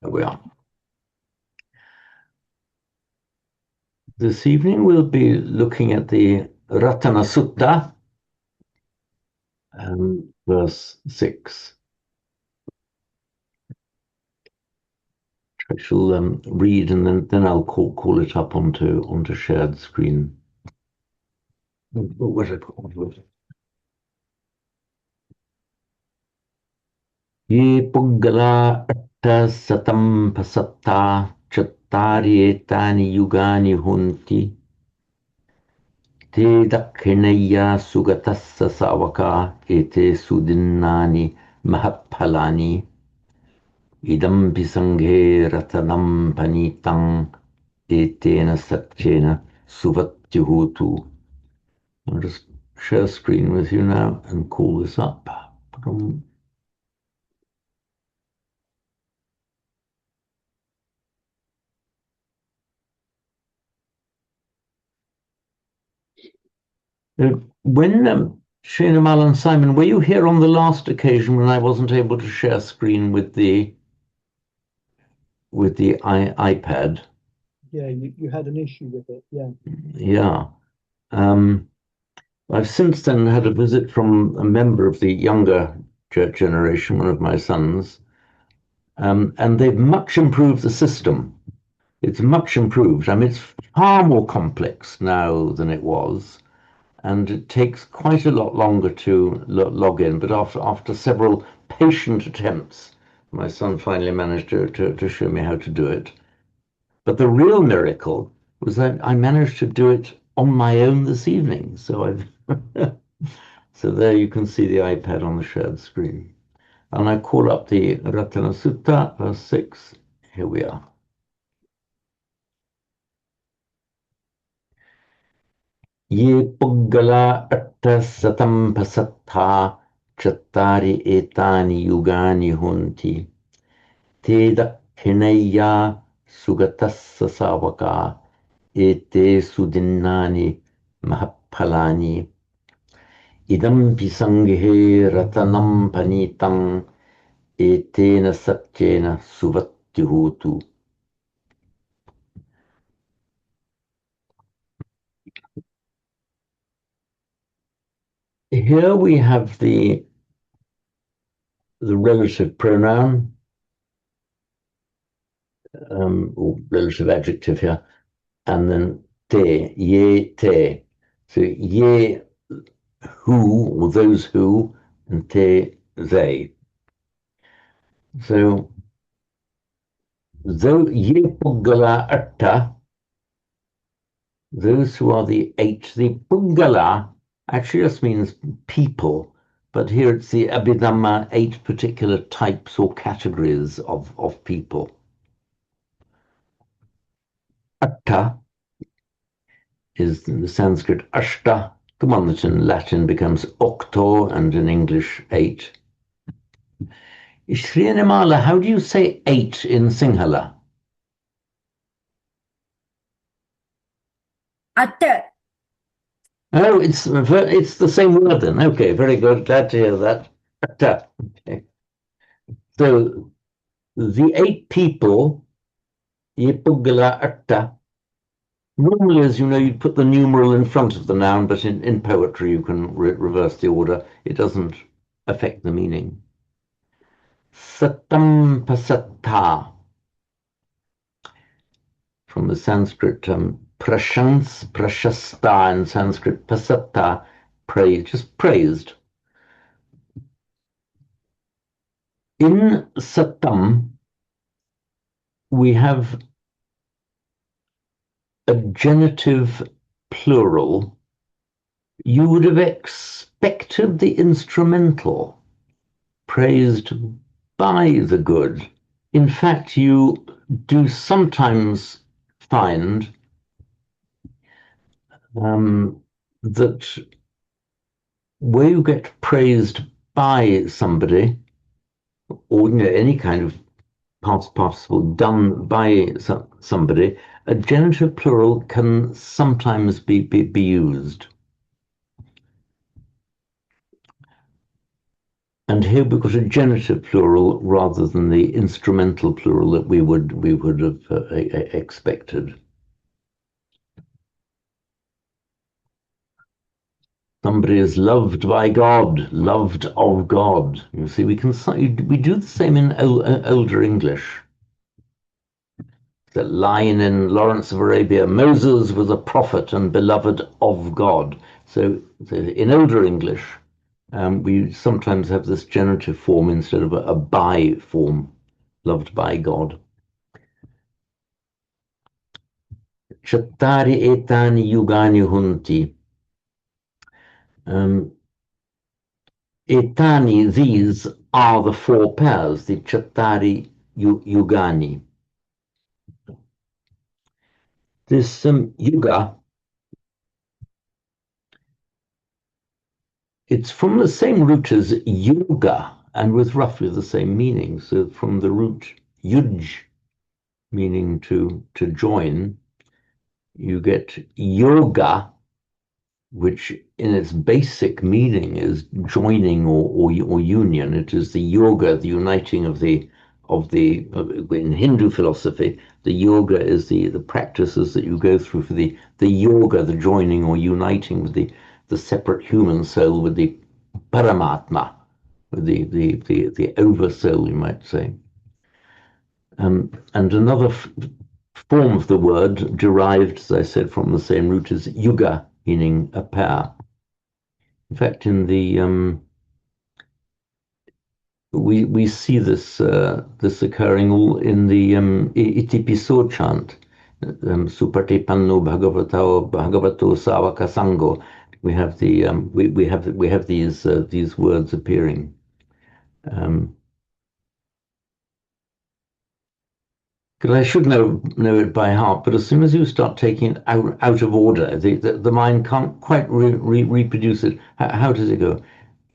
There we are. This evening we'll be looking at the Ratana Sutta, verse 6. I shall read and then I'll call it up onto shared screen. What I put? Ye Puggala Atta Satam Pasatta Chattari Etani Yugani Hunti Te Dakshinaya Sugatassa Savaka Ete Sudinnani Mahaphalani Idam Pisanghe Ratanam Panitang Etena Satchena Suvatyuhutu. I'll just share screen with you now and call this up. When Shane and Simon, were you here on the last occasion when I wasn't able to share screen with the iPad? Yeah, you had an issue with it. Yeah. Yeah. I've since then had a visit from a member of the younger generation, one of my sons, and they've much improved the system. It's much improved. I mean, it's far more complex now than it was, and it takes quite a lot longer to log in. But after several patient attempts, my son finally managed to show me how to do it. But the real miracle was that I managed to do it on my own this evening. So so there you can see the iPad on the shared screen. And I call up the Ratana Sutta, verse 6. Here we are. Ye Puggala Atta Satam Pasattha Chattari Etani Yugani Hunti Te Dakshinaya Sugatassa Savaka Ete Sudinnani Mahaphalani Idam Pisanghe Ratanam Panitang Etena Satyena Suvatyuhutu. Here we have the relative pronoun, or relative adjective here, and then te, ye te. So ye, who, or those who, and te, they. So though ye puggala atta, those who are the 8, the puggala actually just means people, but here it's the Abhidhamma 8 particular types or categories of people. Atta is the Sanskrit ashta, the one that in Latin becomes octo and in English 8. Shrinamala, how do you say 8 in Sinhala? Atta. Oh, it's the same word then. Okay, very good. Glad to hear that. Atta. Okay. So the 8 people, Yepugala Atta. Normally, as you know, you'd put the numeral in front of the noun, but in poetry you can reverse the order. It doesn't affect the meaning. Satam pasatta, from the Sanskrit prashasta in Sanskrit, pasatta, praise, just praised. In satam, we have a genitive plural. You would have expected the instrumental, praised by the good. In fact, you do sometimes find that where you get praised by somebody, or any kind of past participle done by somebody, a genitive plural can sometimes be used. And here we've got a genitive plural rather than the instrumental plural that we would have expected. Somebody is loved by God, loved of God. You see, we do the same in older English. That line in Lawrence of Arabia, Moses was a prophet and beloved of God. So in older English, we sometimes have this genitive form instead of a by form, loved by God. Chattari etani yugani hunti. Etani, these are the four pairs, the chattari yugani. This yuga, it's from the same root as yoga and with roughly the same meaning. So from the root yuj, meaning to join, you get yoga, which in its basic meaning is joining or union. It is the yoga, the uniting of in Hindu philosophy, the yoga is the practices that you go through for the yoga, the joining or uniting with the separate human soul with the Paramatma, with the oversoul, you might say. And another form of the word derived, as I said, from the same root is yuga, meaning a pair. In fact, in the we see this this occurring all in the Itipiso chant, Supati Panno Bhagavato Savaka Sango. We have the we have these words appearing. Because I should know it by heart, but as soon as you start taking it out of order, the mind can't quite reproduce it. How does it go?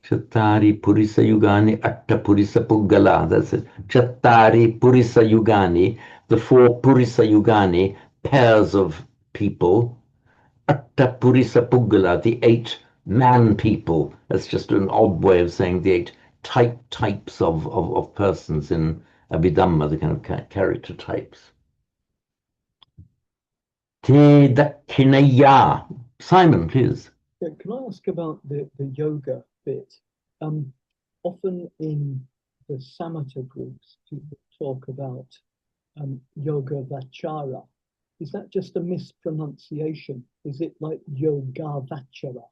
Chattari Purisa Yugani Atta Purisa Puggala. That's it. Chattari Purisa Yugani, the four Purisa Yugani, pairs of people. Atta Purisa Puggala, the eight man people. That's just an odd way of saying the eight types of persons in Abhidhamma, the kind of character types. Te Dakshinaya. Simon, please. Yeah, can I ask about the yoga bit? Often in the Samatha groups, people talk about yoga vachara. Is that just a mispronunciation? Is it like yoga vachara?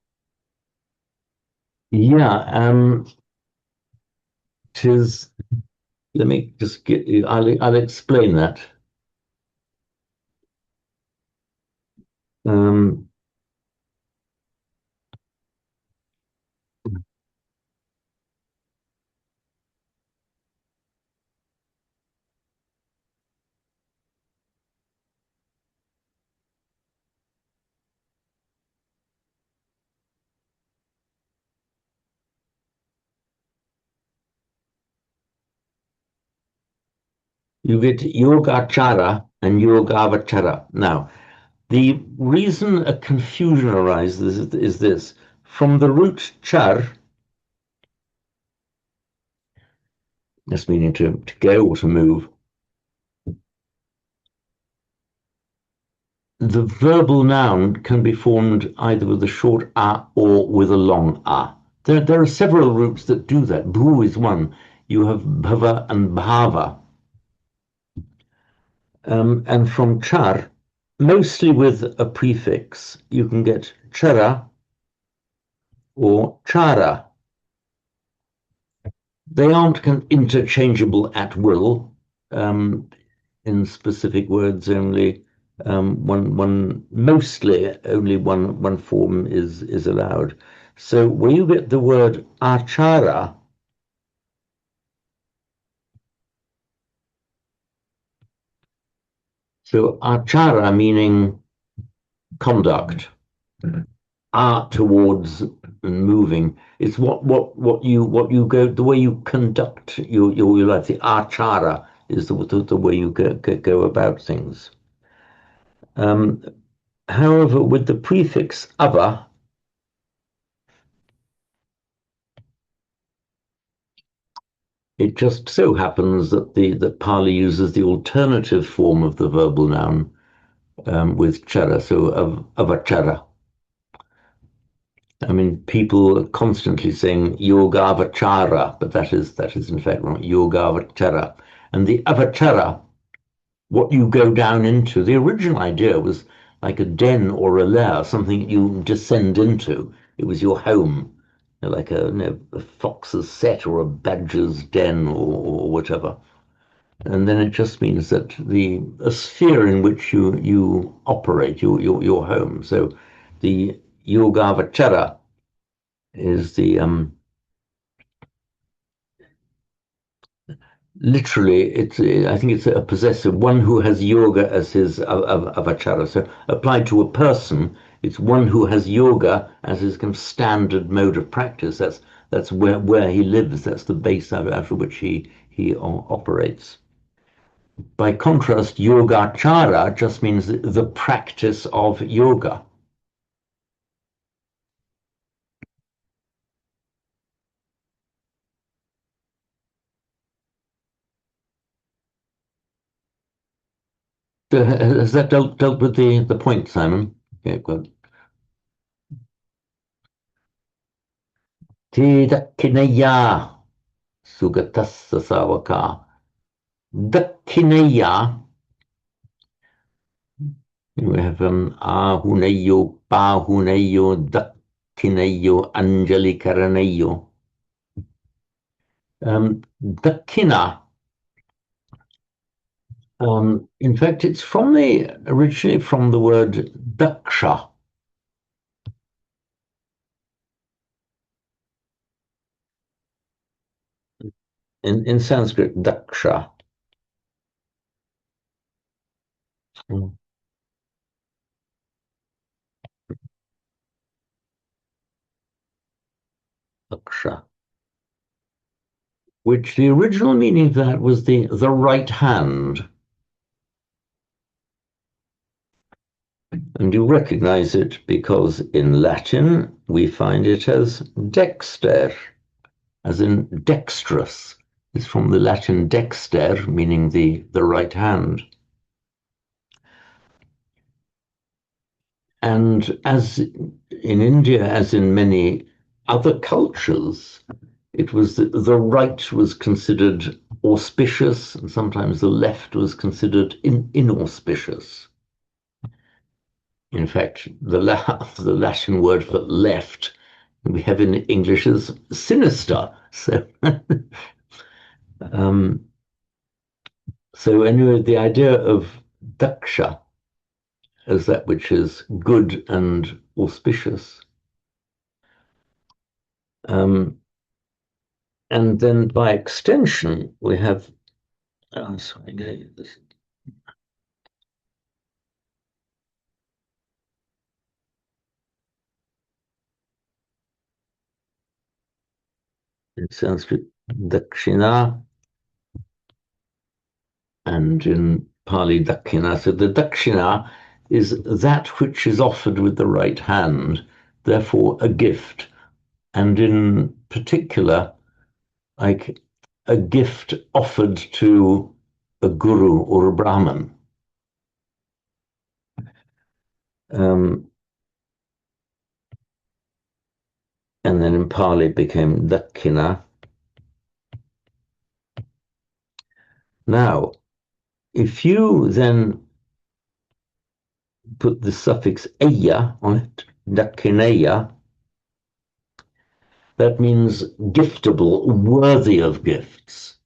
Yeah, tis. Let me just get you. I'll explain that. Um, you get Yogachara and Yogavachara. Now, the reason a confusion arises is this. From the root char, that's meaning to go or to move, the verbal noun can be formed either with a short a or with a long a. There are several roots that do that. Bhu is one. You have bhava and bhava. And from char, mostly with a prefix, you can get chara or chara. They aren't interchangeable at will. In specific words only. Mostly only one form is allowed. So when you get the word achara, so achara meaning conduct, art towards moving. It's what you go, the way you conduct your life. The achara is the way you go about things. However, with the prefix ava, It just so happens that the Pali uses the alternative form of the verbal noun with chara, so of avachara. I mean, people are constantly saying yoga avachara, but that is in fact wrong. Yoga avachara, and the avachara, what you go down into. The original idea was like a den or a lair, something you descend into. It was your home, like a fox's set or a badger's den or whatever. And then it just means that a sphere in which you operate, your home. So the Yogavachara is the literally, I think it's a possessive, one who has yoga as his avachara. So applied to a person, it's one who has yoga as his kind of standard mode of practice. That's where he lives. That's the base out of which he operates. By contrast, yogachara just means the practice of yoga. So has that dealt with the point, Simon? Okay, good. Te dakkineya sugatassa savaka. Dakkineya, we have ahuneyo, pahuneyo, dakkineyo, anjali karaneyo. Dakkina, in fact, it's originally from the word daksha. In Sanskrit, daksha. Daksha. Which the original meaning of that was the right hand. And you recognize it because in Latin we find it as dexter, as in dexterous. It's from the Latin dexter, meaning the right hand. And as in India, as in many other cultures, it was the right was considered auspicious, and sometimes the left was considered inauspicious. In fact, the Latin word for left we have in English as sinister. So, um, so anyway, the idea of daksha as that which is good and auspicious. And then by extension, we have, sorry, this. In Sanskrit, dakshina, and in Pali, dakina. So the dakshina is that which is offered with the right hand, therefore a gift. And in particular, like a gift offered to a guru or a brahmin. And then in Pali it became dakina. Now, if you then put the suffix aya on it, dakineya, that means giftable, worthy of gifts.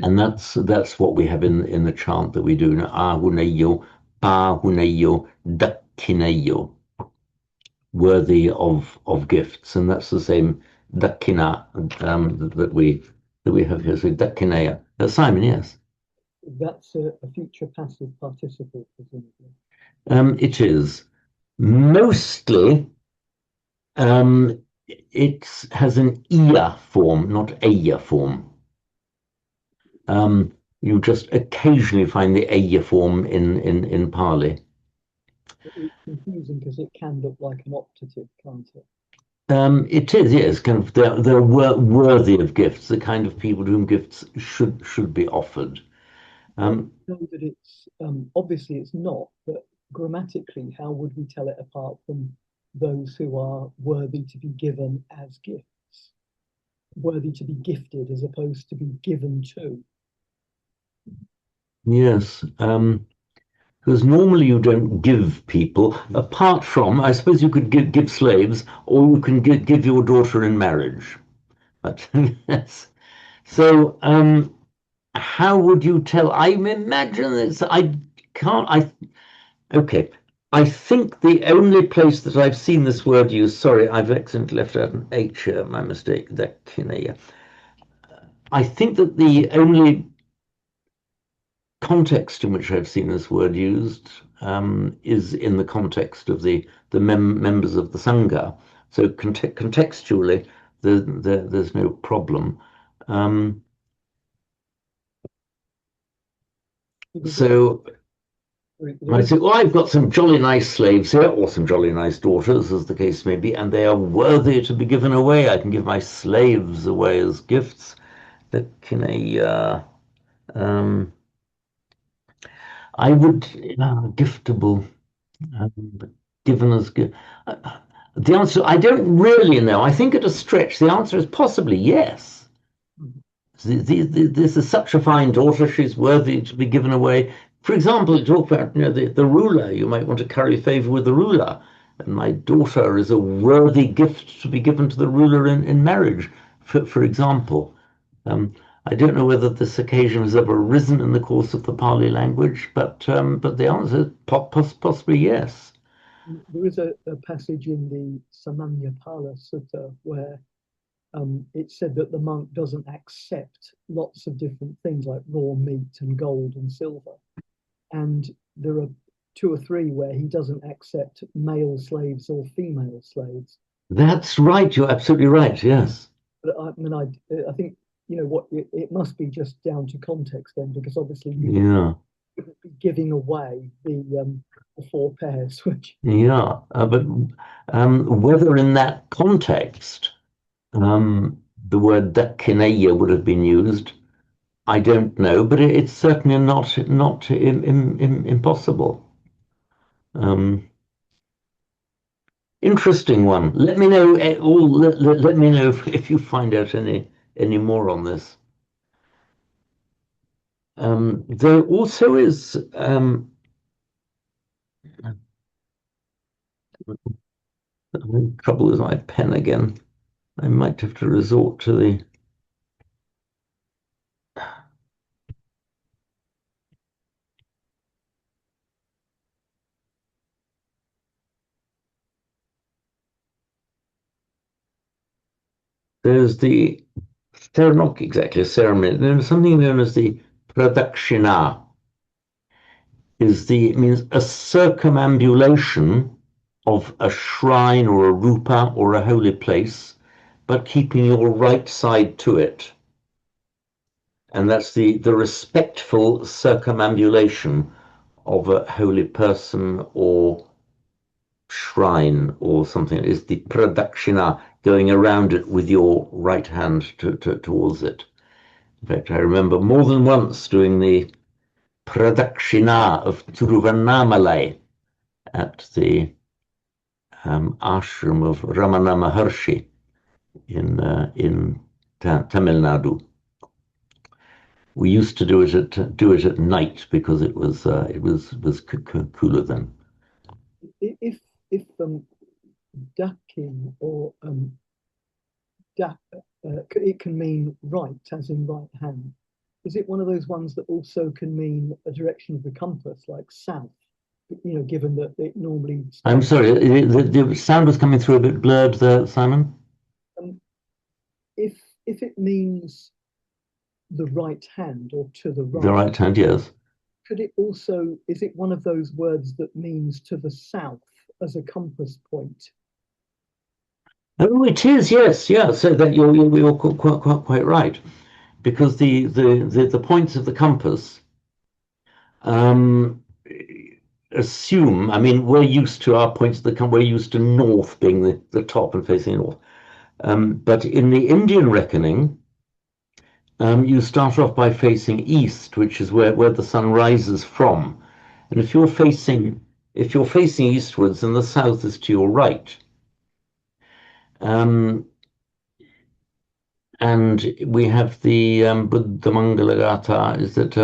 And that's what we have in the chant that we do. Ahuneyo, pahuneyo, dakineyo, worthy of gifts. And that's the same dakina that we have here. So dakineya. Simon, yes. That's a future passive participle, presumably. It is. Mostly, it has an iya form, not aya form. You just occasionally find the aya form in Pali. It's confusing because it can look like an optative, can't it? It is, yes, kind of they're worthy of gifts, the kind of people to whom gifts should be offered. How Um, do we know that it's obviously it's not, but grammatically, how would we tell it apart from those who are worthy to be given as gifts, worthy to be gifted as opposed to be given to? yes, because normally you don't give people, apart from, I suppose you could give slaves, or you can give your daughter in marriage. But yes. So, how would you tell? I imagine it's, I can't, I, okay. I think the only place that I've seen this word used, sorry, I've accidentally left out an H here, my mistake, that kineia. I think that the only context in which I've seen this word used is in the context of the members of the Sangha. So contextually, there's no problem. Um, Because so there might is say, "Oh, I've got some jolly nice slaves here, or some jolly nice daughters, as the case may be, and they are worthy to be given away. I can give my slaves away as gifts." That can um, I would giftable. But given as good. The answer, I don't really know. I think at a stretch, the answer is possibly yes. This is such a fine daughter; she's worthy to be given away. For example, you talk about the ruler. You might want to curry favor with the ruler, and my daughter is a worthy gift to be given to the ruler in marriage. For example, um, I don't know whether this occasion has ever arisen in the course of the Pali language, but the answer is possibly yes. there is a passage in the Samanyapala Sutta where it said that the monk doesn't accept lots of different things like raw meat and gold and silver. And there are two or three where he doesn't accept male slaves or female slaves. That's right. You're absolutely right. Yes. But I mean, I think what it must be just down to context then, because obviously you Yeah. wouldn't be giving away the four pairs, which Yeah. But whether in that context the word dakineya would have been used, I don't know. But it's certainly not impossible. Um, Interesting one. Let me know. Let me know if you find out any more on this. There also is. I'm in trouble with my pen again. I might have to resort to the. There's the not exactly a ceremony. There's something known as the pradakshina. It means a circumambulation of a shrine or a rupa or a holy place, but keeping your right side to it. And that's the respectful circumambulation of a holy person or shrine or something. Is the pradakshina, going around it with your right hand towards it. In fact, I remember more than once doing the pradakshina of Tiruvannamalai at the ashram of Ramana Maharshi in Tamil Nadu. We used to do it at night because it was cooler then. if ducking or duck, it can mean right, as in right hand. Is it one of those ones that also can mean a direction of the compass, like south? Given that it normally I'm starts. sorry, the sound was coming through a bit blurred there, Simon. Um, if it means the right hand or to the The right, right hand, yes. could it also, is it one of those words that means to the south as a compass point? Oh, it is, yes, yeah. So that you're quite right, because the points of the compass, um, assume, I mean, we're used to our points that come, we're used to north being the top and facing north. But in the Indian reckoning, you start off by facing east, which is where the sun rises from. And if you're facing eastwards, then the south is to your right. And we have the Buddha Mangalagata, is that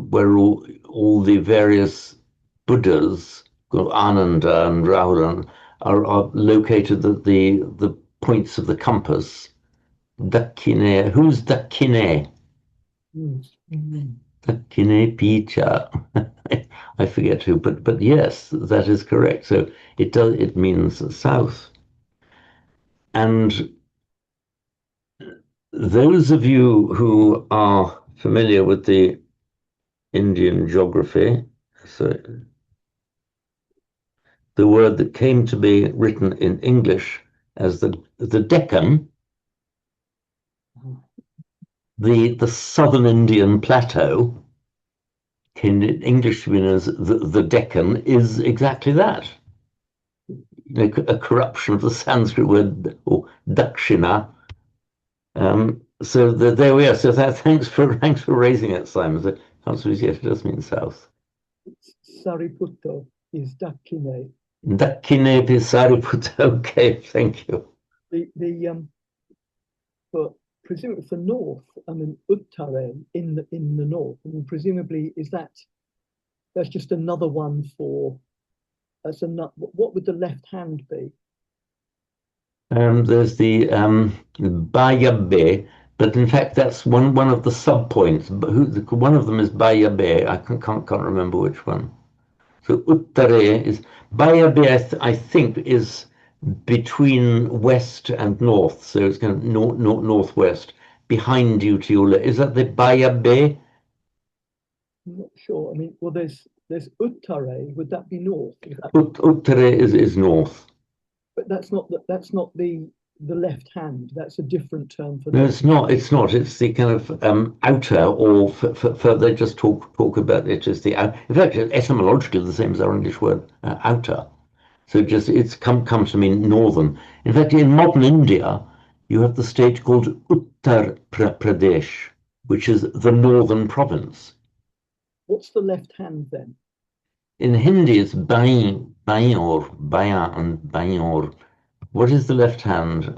where all the various Buddhas, Ananda and Rahulan, are located at the points of the compass. Dakine, who's Dakine? Dakine Picha. I forget who, but yes, that is correct. So it means south. And those of you who are familiar with the Indian geography, so the word that came to be written in English as the Deccan, the southern Indian plateau, in English known as the Deccan, is exactly that. A corruption of the Sanskrit word or Dakshina. So there we are. So thanks for raising it, Simon. The answer is yes, it does mean south. Sariputta is Dakine. Dakine Sariputta. Okay, thank you. But presumably for north, I mean Uttare in the north. I mean, presumably that's just another one for as a what would the left hand be? There's the Bayabe, but in fact that's one of the sub points. One of them is Bayabe. I can't remember which one. So Uttare is Bayabe. I think is between west and north. So it's kind of northwest behind you to your left. Is that the Bayabe? I'm not sure. I mean, well, there's Uttare. Would that be north? Uttare is north. But that's not the left hand. That's a different term for. No, it's not. It's not. It's the kind of outer, or for they just talk about it as the. In fact, etymologically the same as our English word outer. So it's come to mean northern. In fact, in modern India, you have the state called Uttar Pradesh, which is the northern province. What's the left hand then? In Hindi, it's Bain, and Bayor. What is the left hand?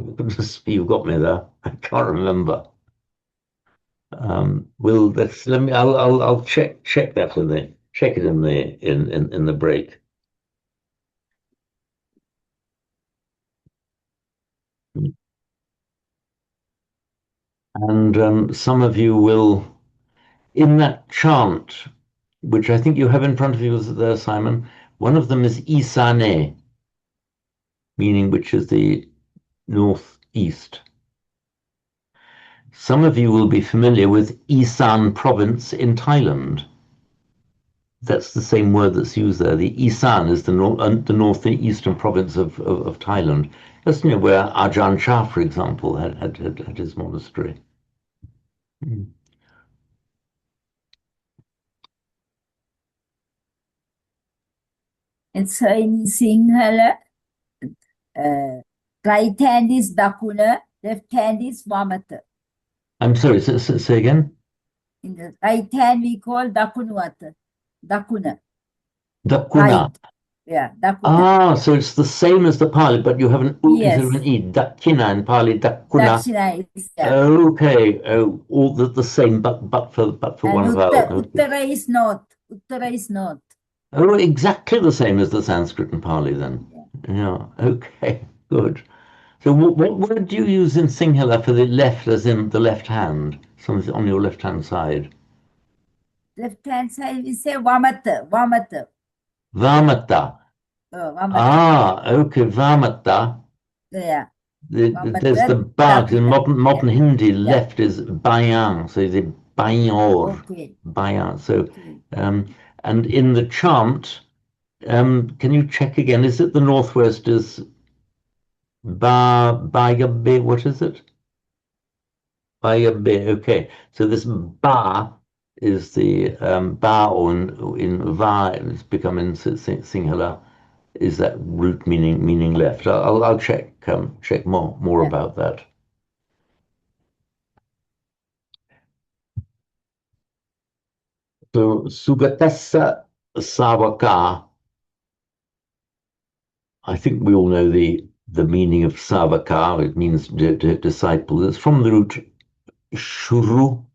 You've got me there. I can't remember. I'll check that check it in the break. And some of you will, in that chant, which I think you have in front of you there, Simon, one of them is Isane, meaning which is the northeast. Some of you will be familiar with Isan province in Thailand. That's the same word that's used there. The Isan is the northeastern province of Thailand. That's where Ajahn Chah, for example, had his monastery. And so in Sinhala, right hand is Dakuna, left hand is Vamata. I'm sorry, say again? In the right hand we call Dakunuata. Dakuna. Dakuna. Right. Yeah, Dakuna. Ah, so it's the same as the Pali, but you have an U instead of an E. Dakina in Pali, Dakuna. Dakshina is, yeah. Okay, all the same, but for one vowel. Uttara is not. Uttara is not. Oh, exactly the same as the Sanskrit and Pali then. Yeah. Okay, good. So what word do you use in Sinhala for the left, as in the left hand? Something on your left hand side. Left hand side we say Vamata. Vamata. Vamata. Vamata. Ah, okay, Vamata. Yeah. There's the bag in modern Hindi. Left is Bayang, so the Bayor. Okay. Bayang. So, and in the chant, can you check again? Is it the northwest is Bayabe? What is it? Bayabe. Okay. So this Ba is the ba, or in va, it's become in singular, is that root meaning left. I'll check more Yeah. about that. So Sugatassa Savaka, I think we all know the meaning of Savaka. It means disciple. It's from the root shuru,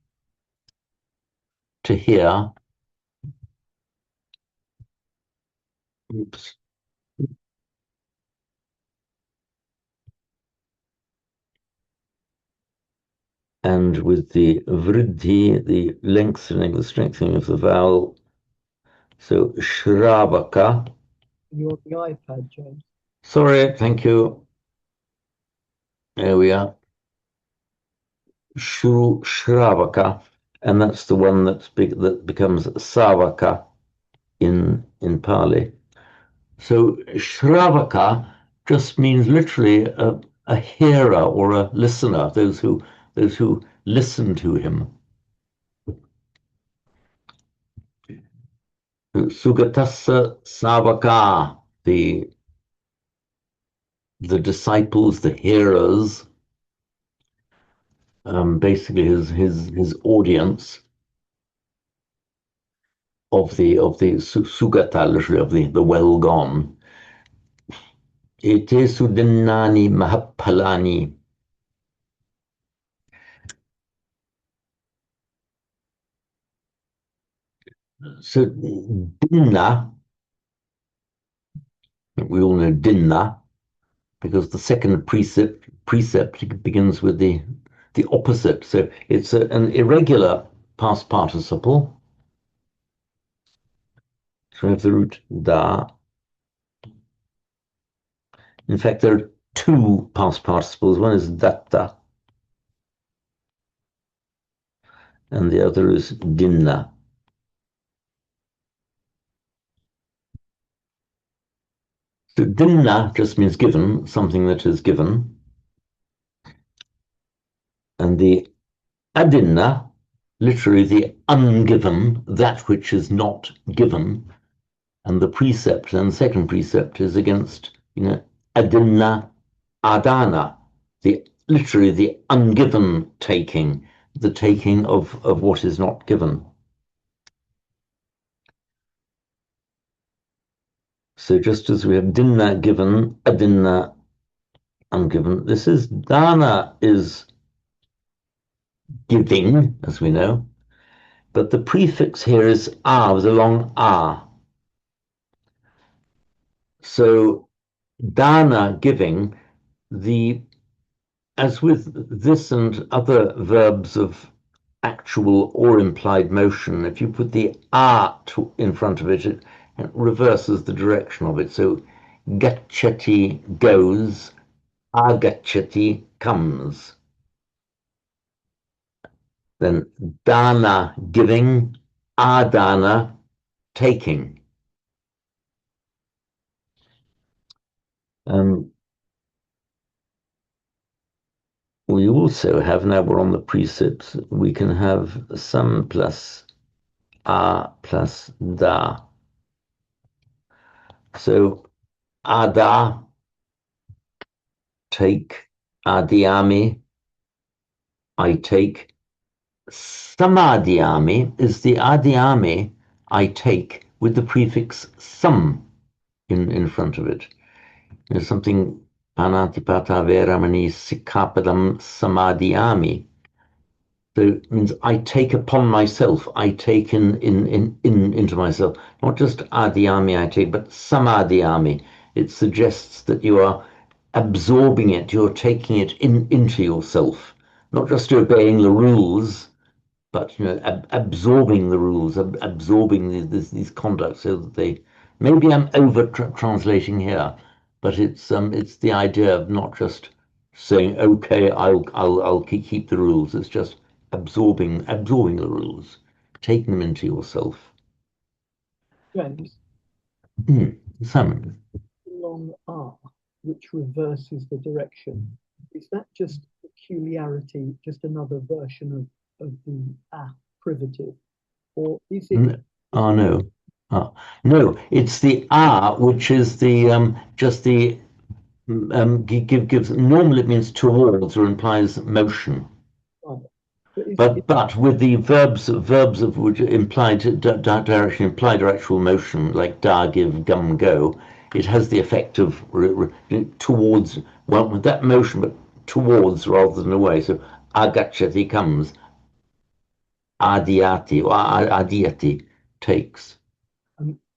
to hear. Oops. And with the vriddhi, the lengthening, the strengthening of the vowel. So shravaka. You're on the iPad, James. Sorry, thank you. There we are. Shravaka, and that's the one that becomes Savaka in Pali. So Shravaka just means literally a hearer or a listener, those who listen to him. Sugatassa Savaka, the disciples, the hearers, basically his audience of the Sugata, literally of the well gone. Ete sudinnani mahapalani. So dinna, we all know dinna, because the second precept begins with the opposite. So it's an irregular past participle. So we have the root da. In fact, there are two past participles. One is datta, and the other is dinna. So dinna just means given, something that is given. And the adinna, literally the ungiven, that which is not given. And the precept, and the second precept, is against, adinna adana, literally the ungiven taking, the taking of what is not given. So just as we have dinna given, adinna ungiven, this is dana is giving, as we know, but the prefix here is a, with a long a. So dana, giving, as with this and other verbs of actual or implied motion, if you put the a in front of it, it reverses the direction of it. So gacchati, goes, agacchati, comes. Then dana, giving, adana, taking. We also have, now we're on the precepts, we can have some plus a plus da. So ada, take, adiami, I take. Samadhyami is the adhyami, I take, with the prefix sam in front of it. There's something panatipata veramani sikkapadam samadhyami. So it means I take upon myself, I take into myself, not just adhyami I take, but samadhyami. It suggests that you are absorbing it, you're taking it into yourself, not just obeying the rules, but absorbing the rules, absorbing these conducts, so that they. Maybe I'm over translating here, but it's the idea of not just saying, okay, I'll keep the rules. It's just absorbing the rules, taking them into yourself. James, Simon. long R, which reverses the direction. Is that just peculiarity, just another version of the privative? or is it? Oh no. Oh, no, it's the ah, which is the just the gives normally it means towards or implies motion. Right. But But with the verbs of which implied direction, implied or actual motion, like da, give, gum, go, it has the effect of towards, well, with that motion, but towards rather than away. So agachati comes, adiati or adiati takes.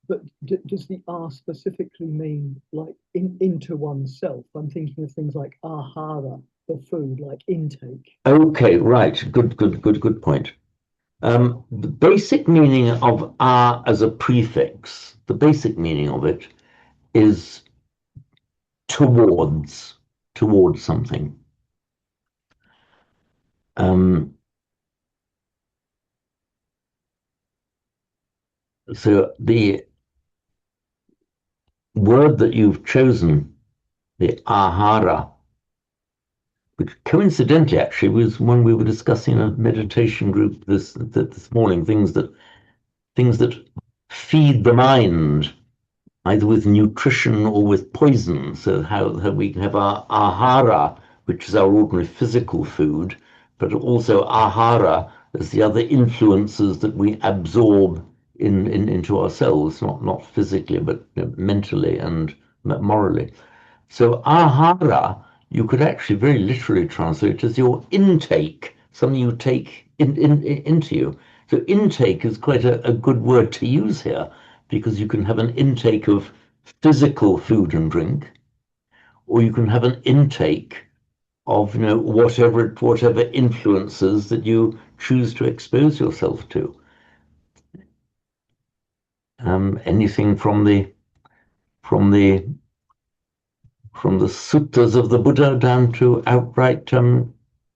but does the R specifically mean like into oneself? I'm thinking of things like ahara for food, like intake. Okay, right. Good point. The basic meaning of "a" as a prefix, the basic meaning of it is towards, towards something. So the word that you've chosen, the ahara, which coincidentally actually was when we were discussing a meditation group this morning, things that feed the mind either with nutrition or with poison. So how we can have our ahara, which is our ordinary physical food, but also ahara as the other influences that we absorb into ourselves, not physically, but mentally and morally. So ahara, you could actually very literally translate as your intake, something you take into you. So intake is quite a good word to use here because you can have an intake of physical food and drink, or you can have an intake of whatever influences that you choose to expose yourself to. Anything from the from the suttas of the Buddha down to outright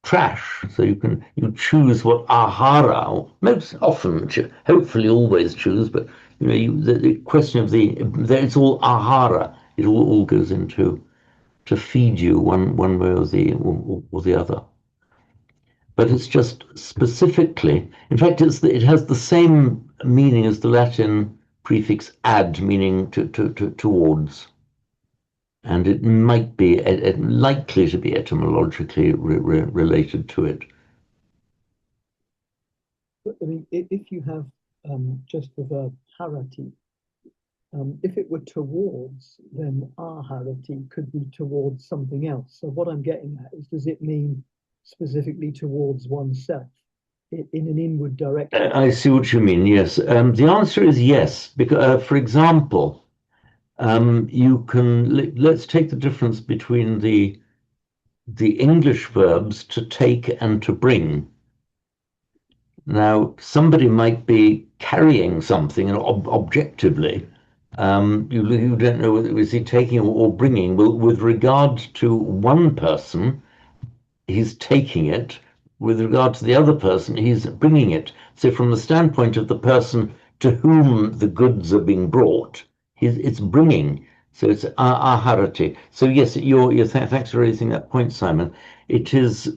trash. So you choose what ahara, most often, hopefully always choose, but the question of it's all ahara. It all goes into to feed you one way or the other. But it's just specifically, in fact, it has the same meaning as the Latin prefix ad, meaning towards. And it might be likely to be etymologically related to it. But I mean, if you have just the verb harati, if it were towards, then aharati could be towards something else. So what I'm getting at is, does it mean specifically towards oneself in an inward direction? I see what you mean. Yes, the answer is yes. Because, for example, you can let's take the difference between the English verbs to take and to bring. Now, somebody might be carrying something objectively. You don't know whether is he taking or bringing. Well, with regard to one person, he's taking it. With regard to the other person, he's bringing it. So, from the standpoint of the person to whom the goods are being brought, it's bringing. So it's aharati. So yes, thanks for raising that point, Simon. It is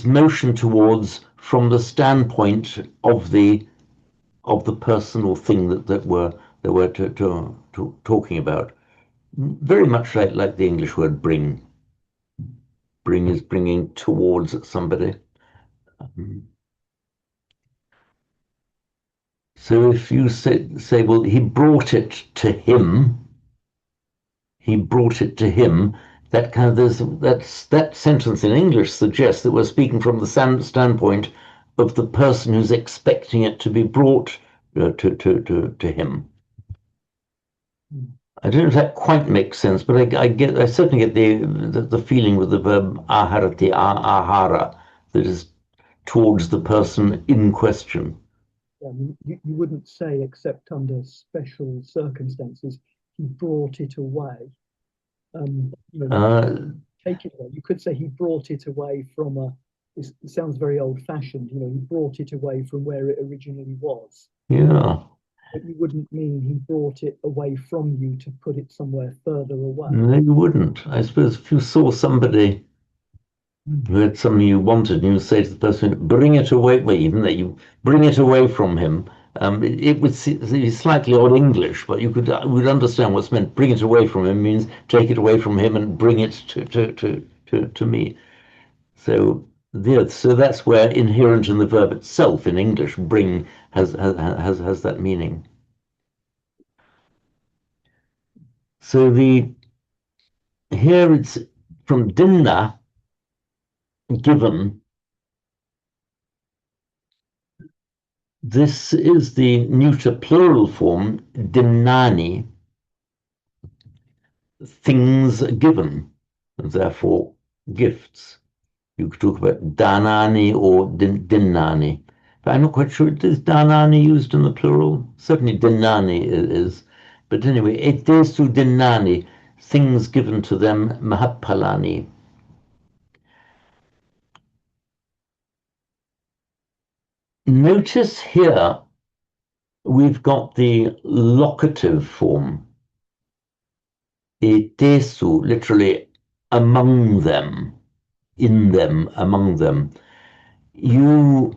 motion towards from the standpoint of the personal thing that we're talking about. Very much like the English word bring. Bring is bringing towards somebody. So if you say, well, he brought it to him, he brought it to him. That kind of that sentence in English suggests that we're speaking from the standpoint of the person who's expecting it to be brought to him. I don't know if that quite makes sense, but I certainly get the feeling with the verb aharati, ahara, that is towards the person in question. I mean, you wouldn't say, except under special circumstances, he brought it away. Take it away. You could say he brought it away from it sounds very old-fashioned. He brought it away from where it originally was. Yeah. But you wouldn't mean he brought it away from you to put it somewhere further away. No, you wouldn't. I suppose if you saw somebody You had something you wanted, and you say to the person, "Bring it away." Well, even that you bring it away from him. It would be slightly odd English, but you would understand what's meant. Bring it away from him means take it away from him and bring it to me. So so that's where inherent in the verb itself in English, bring has that meaning. So here it's from dinna, given. This is the neuter plural form, dimnani, things given, and therefore gifts. You could talk about danani or dinnani. But I'm not quite sure, is danani used in the plural? Certainly dinnani is. But anyway, etesu dinnani, things given to them, mahapalani. Notice here we've got the locative form. Etesu, literally among them, in them, among them. You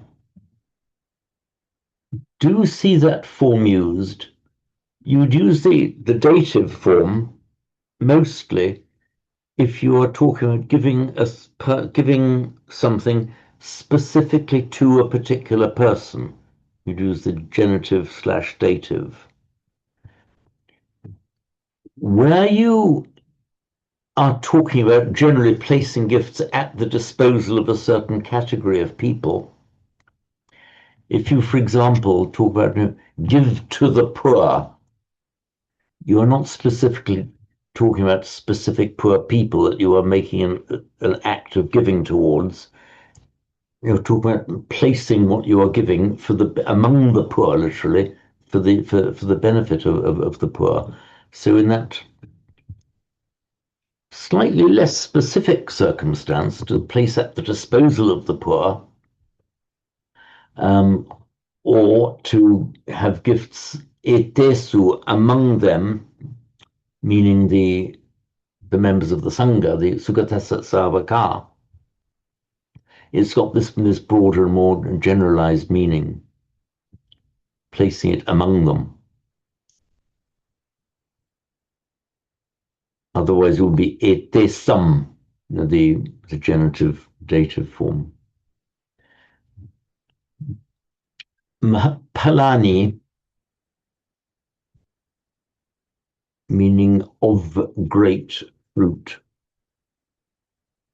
do see that form used. You'd use the dative form mostly if you are talking about giving something specifically to a particular person. You'd use the genitive / dative. Where you are talking about generally placing gifts at the disposal of a certain category of people, if you, for example, talk about give to the poor, you are not specifically talking about specific poor people that you are making an act of giving towards. You're talking about placing what you are giving among the poor, literally, for the benefit of the poor. So in that slightly less specific circumstance, to place at the disposal of the poor, um, or to have gifts etesu among them, meaning the members of the Sangha, the Sukatasa Savaka, it's got this broader and more generalized meaning, placing it among them. Otherwise, it would be etesam, the genitive dative form. Palani, meaning of great fruit.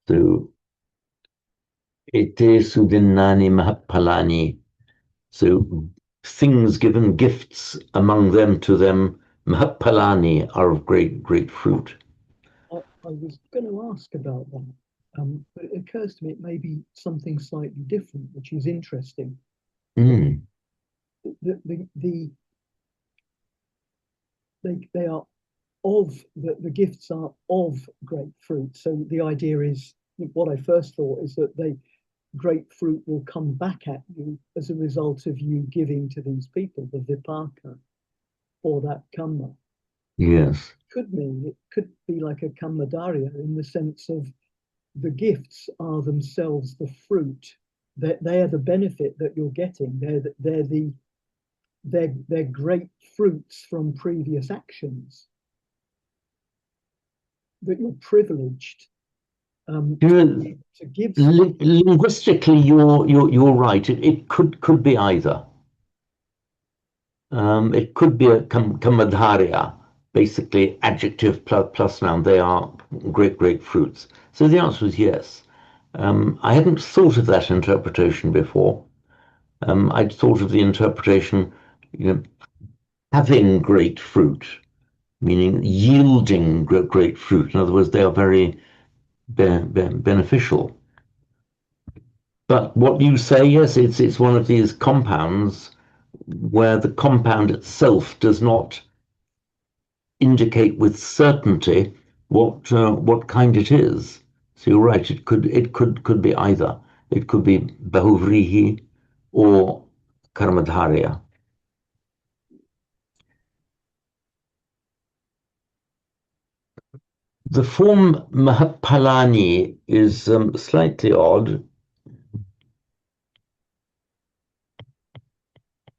So, ete sudinnani mahapalani. So, things given, gifts among them to them, mahapalani, are of great fruit. I was going to ask about that, but it occurs to me it may be something slightly different, which is interesting. Mm. They are the gifts are of great fruit. So the idea is, what I first thought is that great fruit will come back at you as a result of you giving to these people, the vipaka or that kamma. Yes. It could be like a kammadarya in the sense of the gifts are themselves the fruit. They're the benefit that you're getting. They're great fruits from previous actions that you're privileged to give. Linguistically, you're right. It could be either. It could be a kamadharya, basically adjective plus noun. They are great fruits. So the answer is yes. I hadn't thought of that interpretation before. I'd thought of the interpretation, having great fruit, meaning yielding great fruit. In other words, they are very beneficial. But what you say, yes, it's one of these compounds where the compound itself does not indicate with certainty what kind it is. So you're right. It could be either. It could be bahuvrihi or karmadharya. The form Mahapalani is slightly odd.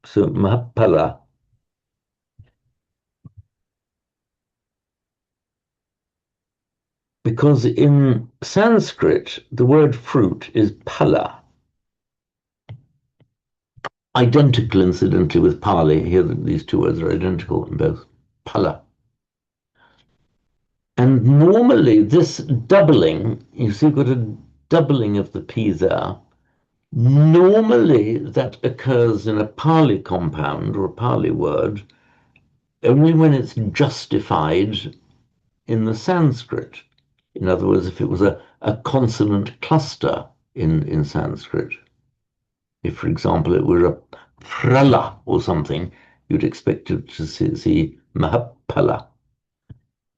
So Mahapala. Because in Sanskrit, the word fruit is pala. Identical, incidentally, with Pali. Here, these two words are identical in both. Pala. And normally this doubling, you see, you've got a doubling of the P there. Normally that occurs in a Pali compound or a Pali word only when it's justified in the Sanskrit. In other words, if it was a consonant cluster in Sanskrit. If, for example, it were a prala or something, you'd expect to see mahapala.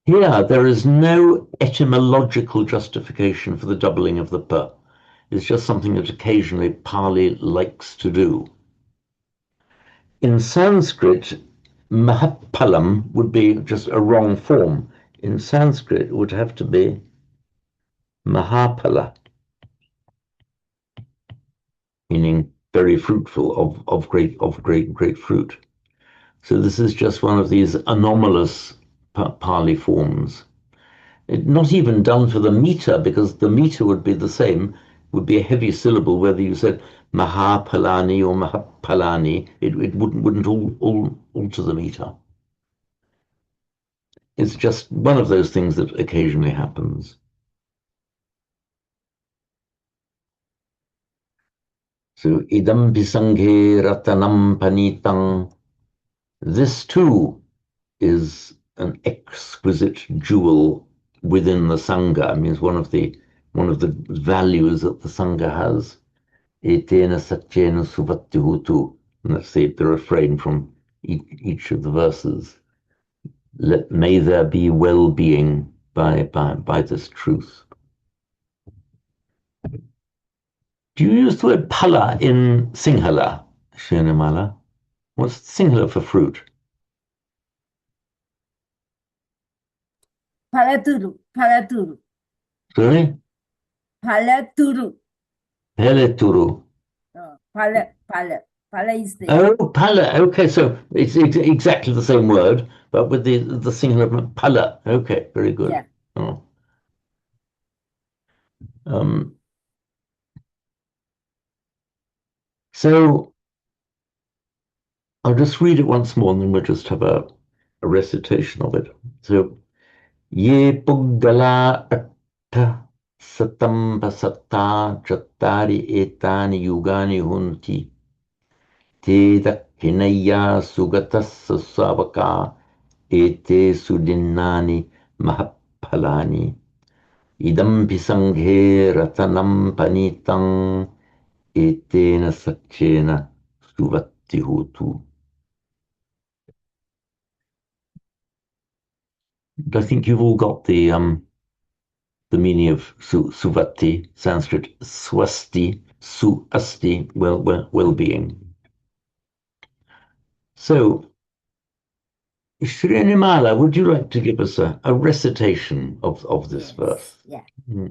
Here, there is no etymological justification for the doubling of the p. It's just something that occasionally Pali likes to do. In Sanskrit, mahapalam would be just a wrong form. In Sanskrit, it would have to be mahapala, meaning very fruitful, of great fruit. So this is just one of these anomalous Pali forms. Not even done for the meter, because the meter would be the same, would be a heavy syllable whether you said Mahapalani or Mahapalani. It wouldn't alter the meter. It's just one of those things that occasionally happens. So idam pisanghe ratanam panitang. This too is an exquisite jewel within the Sangha. I mean, it's one of the values that the Sangha has. Etena satyena suvattihutu. And that's the refrain from each of the verses. May there be well-being by this truth. Do you use the word pala in Sinhala, Srinimala? What's Sinhala for fruit? Palaturu, palaturu, Sorry? palaturu. Peleturu. Pala is there. Oh, pala. Okay, so it's exactly the same word, but with the singular pala. Okay, very good. Yeah. Oh. So I'll just read it once more, and then we'll just have a recitation of it. So, ye puggala atta satam pasatta chattari etani yugani hunti te dakhinaya sugatassa savaka ete sudinnani mahapalani idam pisanghe ratanam panitang etena satchena suvatti hotu. I think you've all got the meaning of suvati, Sanskrit swasti, suasti, well-being. So, Shrinimala, would you like to give us a recitation of this verse? Yeah. Hmm.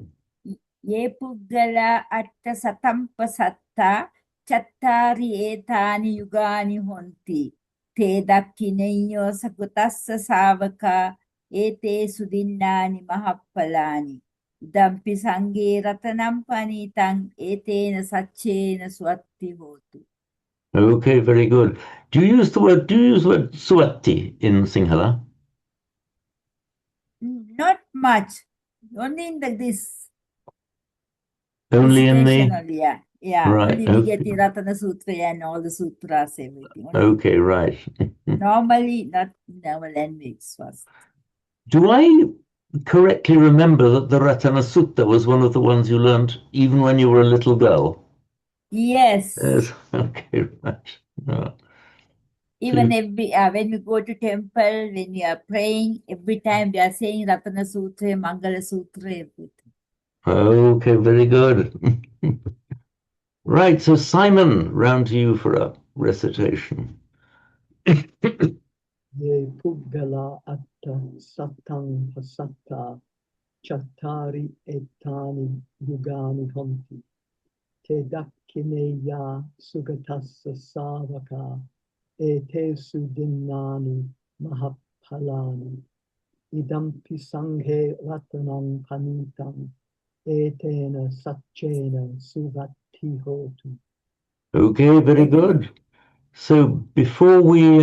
Ye puggala atta satampa satta chattari etani yugani honti te dakkineyo sakutassa savaka ete sudinnani mahappalani dampi sange ratanam panitang etena satchena swatti hotu. Okay, very good. Do you use the word suati in Sinhala? Not much, only in this Only in recitation the only, yeah. right. Only we get the Ratana Sutra and all the sutras, everything. Only Okay, right. normally, not in our language first. Do I correctly remember that the Ratana Sutta was one of the ones you learned even when you were a little girl? Yes. Yes. Okay, right. Oh. Even when we go to temple, when we are praying, every time we are saying Ratana Sutra, Mangala Sutra, everything. Okay, very good. Right, so Simon, round to you for a recitation. Ye puggala atta satang pasatta chattari etani yugani honti. Te dakkineya sugatassa savaka ete sudinnani mahapalani. Idampi sanghe ratanang panitam etena satchena suvatti hotu. Okay, very good. So before we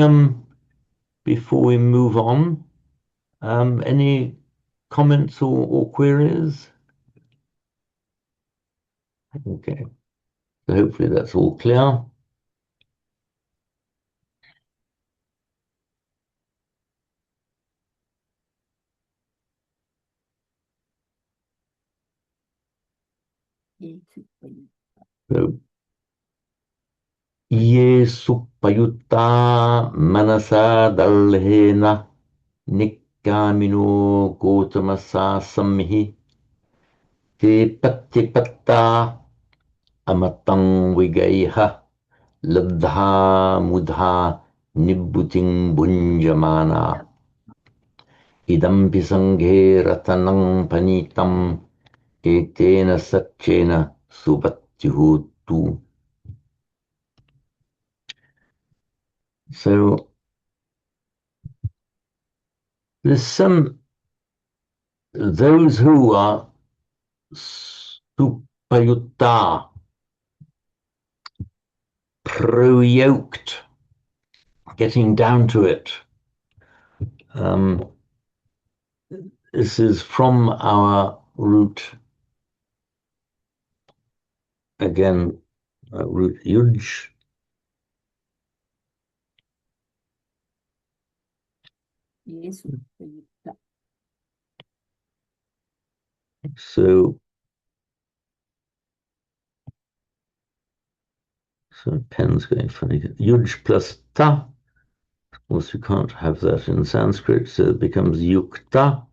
move on, any comments or queries? Okay, so hopefully that's all clear. So, ye suppayutta manasa dalhena nikkamino gotamasa samhi te pattipatta amatang vigaiha labdha mudha nibbuting bunjamana idampi sanghe ratanang panitam etena satchena subattihotu. So there's those who are supayutta, pro-yoked, getting down to it. This is from our root, again, root yuj. Yes. So pen's going funny. Yuj plus ta. Of course, you can't have that in Sanskrit, so it becomes yukta.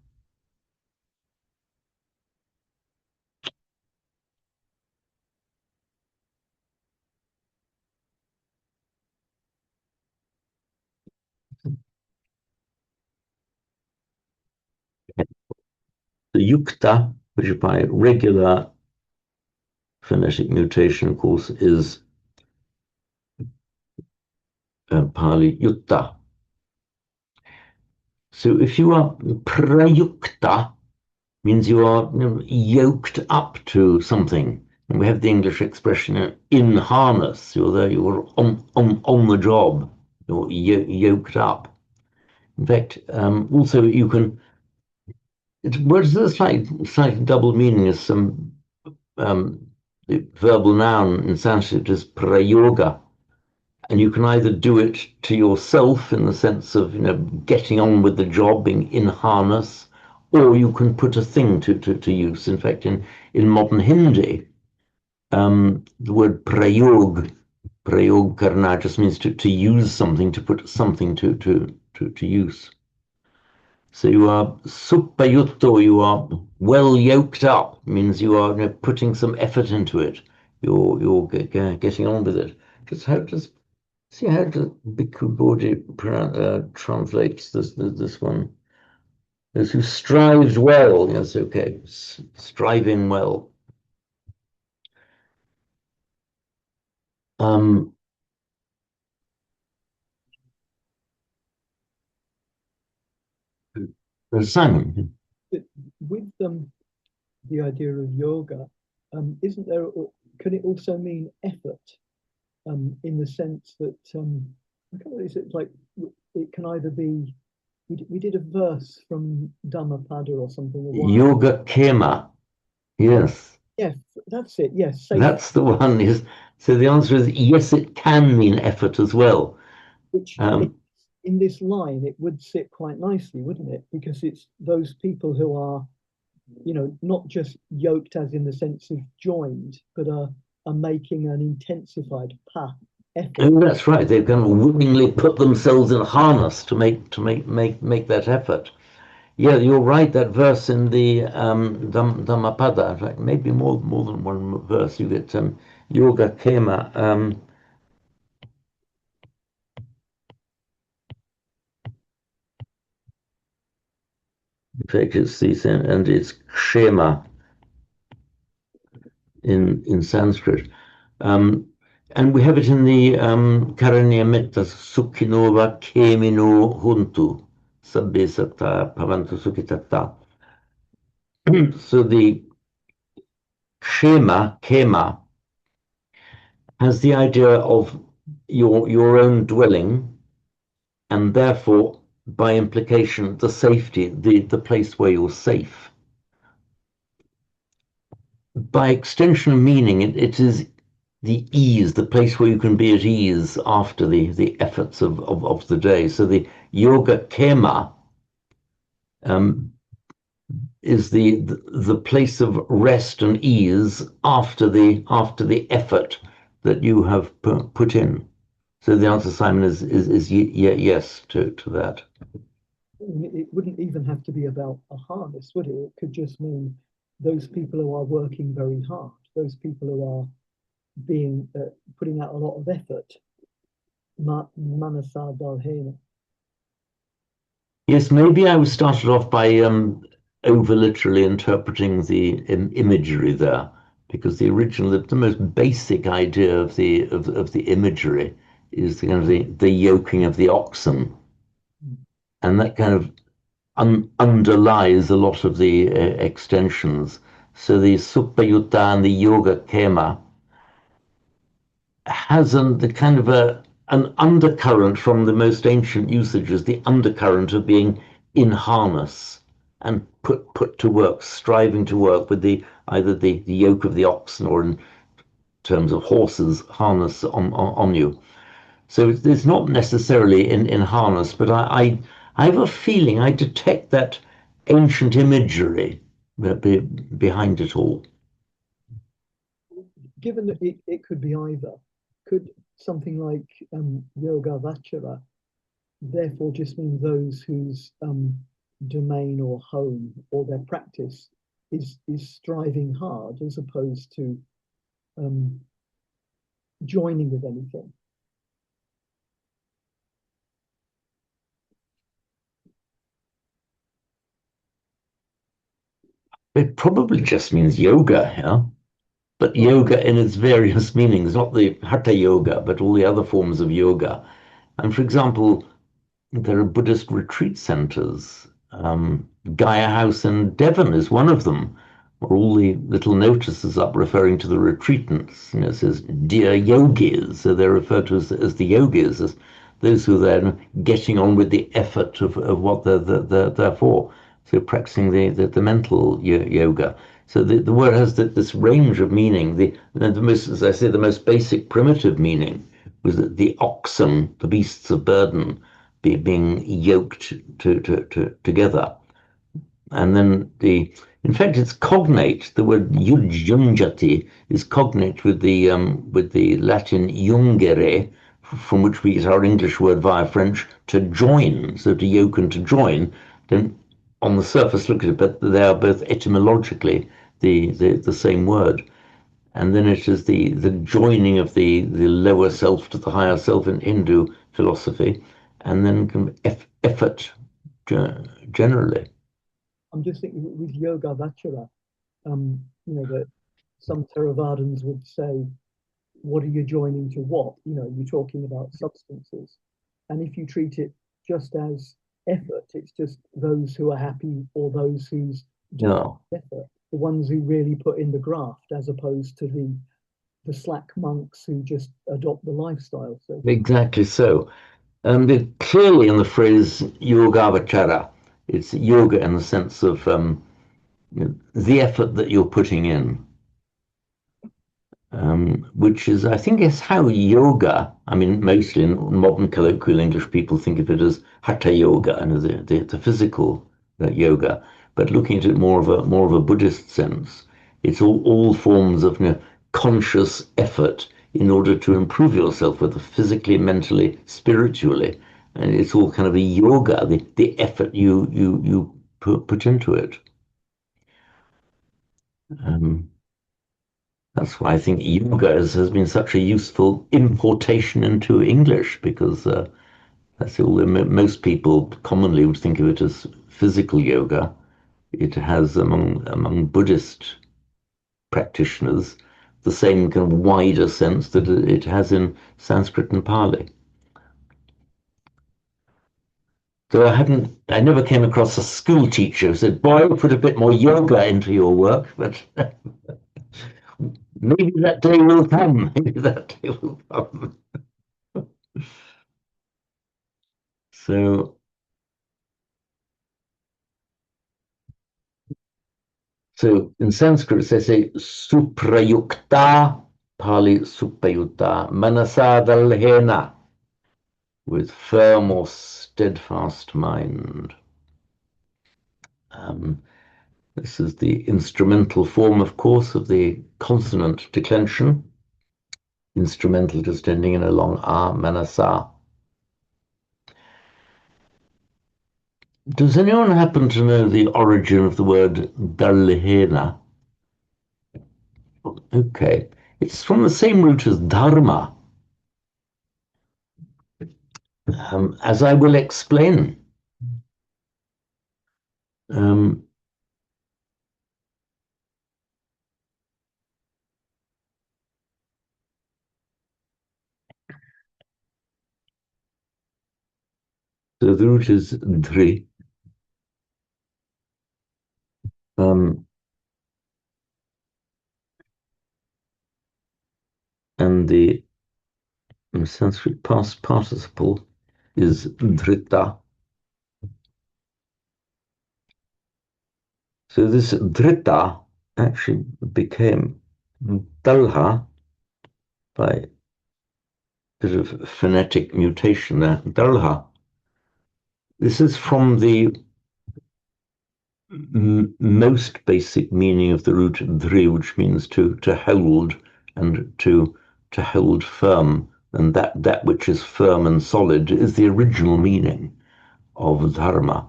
The yukta, which by regular phonetic mutation, of course, is Pali yutta. So if you are prayukta, means you are yoked up to something. And we have the English expression in harness. You're there, you're on the job, you're yoked up. In fact, also you can, there's a slight double meaning. Is some the verbal noun in Sanskrit is prayoga, and you can either do it to yourself in the sense of getting on with the job, being in harness, or you can put a thing to use. In fact, in modern Hindi, the word prayog karna just means to use something, to put something to use. So you are suppayutto, you are well yoked up, means you are putting some effort into it. You're getting on with it. Just how does see how Bhikkhu Bodhi translates this one? Those who strives well. Yes, okay. Striving well. Simon. With the idea of yoga, isn't there? Can it also mean effort? In the sense that I can't remember, is it like it can either be we did a verse from Dhammapada or something. Yoga Kema. Yes. Yeah, that's it. Yes, that's the one. Is so the answer is yes. It can mean effort as well. Which in this line it would sit quite nicely, wouldn't it? Because it's those people who are, not just yoked as in the sense of joined, but are making an intensified path. Effort. Oh, that's right. They've kind of willingly put themselves in harness to make that effort. Yeah, you're right. That verse in the Dhammapada, in fact, maybe more than one verse. You get Yoga Kema. In fact, it's the same, and it's kshema in Sanskrit. And we have it in the Karanya Metta, Sukhinova Kemino Huntu, Sabbe Satta Bhavantu Sukhitatta. So the Kema, has the idea of your own dwelling, and therefore, by implication, the safety, the place where you're safe. By extension of meaning, it is the ease, the place where you can be at ease after the efforts of the day. So the yoga kema is the place of rest and ease after the effort that you have put in. So the answer, Simon, is yes to that. It wouldn't even have to be about a harness, would it? It could just mean those people who are working very hard, those people who are being putting out a lot of effort. Manasa dalhena. Yes, maybe I was started off by over literally interpreting the imagery there, because the original, the most basic idea of the imagery is the kind of the yoking of the oxen, and that kind of underlies a lot of the extensions. So the Supayutta and the Yoga Kema has the kind of an undercurrent from the most ancient usages, the undercurrent of being in harness and put to work, striving to work with either the yoke of the oxen, or in terms of horses, harness on you. So it's not necessarily in harness, but I have a feeling I detect that ancient imagery behind it all. Given that it could be either, could something like yoga vachara therefore just mean those whose domain or home or their practice is striving hard, as opposed to joining with anything? It probably just means yoga, yeah? But yoga in its various meanings, not the hatha yoga, but all the other forms of yoga. And for example, there are Buddhist retreat centers. Gaia House in Devon is one of them, where all the little notices up referring to the retreatants. You know, it says, dear yogis. So they're referred to as the yogis, as those who are then getting on with the effort of what they're there for. So practicing the mental yoga. So the word has this range of meaning. The most, as I say, the most basic primitive meaning was that the oxen, the beasts of burden, being yoked together. And then in fact, it's cognate. The word yunjati is cognate with the Latin jungere, from which we get our English word via French, to join. So to yoke and to join. Don't on the surface look at it, but they are both etymologically the same word. And then it is the joining of the lower self to the higher self in Hindu philosophy, and then effort generally. I'm just thinking with yoga vachara, that some Theravadins would say, what are you joining to what? You're talking about substances. And if you treat it just as effort, it's just those who are happy or those who's doing effort, the ones who really put in the graft, as opposed to the slack monks who just adopt the lifestyle. So exactly so. Clearly in the phrase yogavachara, it's yoga in the sense of the effort that you're putting in. Which is, I think, is how yoga, I mean, mostly in modern colloquial English, people think of it as hatha yoga, and the physical yoga. But looking at it more of a Buddhist sense, it's all forms of conscious effort in order to improve yourself, whether physically, mentally, spiritually, and it's all kind of a yoga, the effort you put into it. That's why I think yoga has been such a useful importation into English, because that's all. Most people commonly would think of it as physical yoga, it has among Buddhist practitioners the same kind of wider sense that it has in Sanskrit and Pali. So I never came across a school teacher who said, boy, put a bit more yoga into your work, but maybe that day will come. Maybe that day will come. So in Sanskrit, they say suprayukta, Pali supayutta, manasadalhena, with firm or steadfast mind. This is the instrumental form, of course, of the consonant declension. Instrumental just ending in a long a, manasa. Does anyone happen to know the origin of the word dalhena? Okay, it's from the same root as dharma, as I will explain. Um, so the root is dri. And the Sanskrit past participle is drita. So this drita actually became dalha by a bit of phonetic mutation there. Dalha. This is from the most basic meaning of the root dri, which means to hold and to hold firm, and that which is firm and solid is the original meaning of dharma,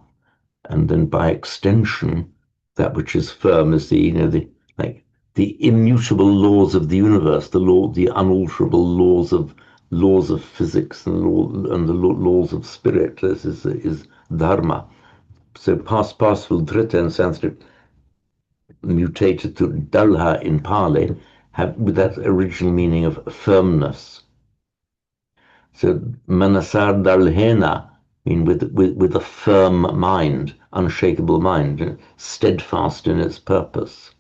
and then by extension, that which is firm is the immutable laws of the universe, the unalterable laws of physics and the laws of spirit. This is dharma. So past participle drita in Sanskrit mutated to dalha in Pali with that original meaning of firmness. So manasar dalhena mean with a firm mind, unshakable mind, steadfast in its purpose.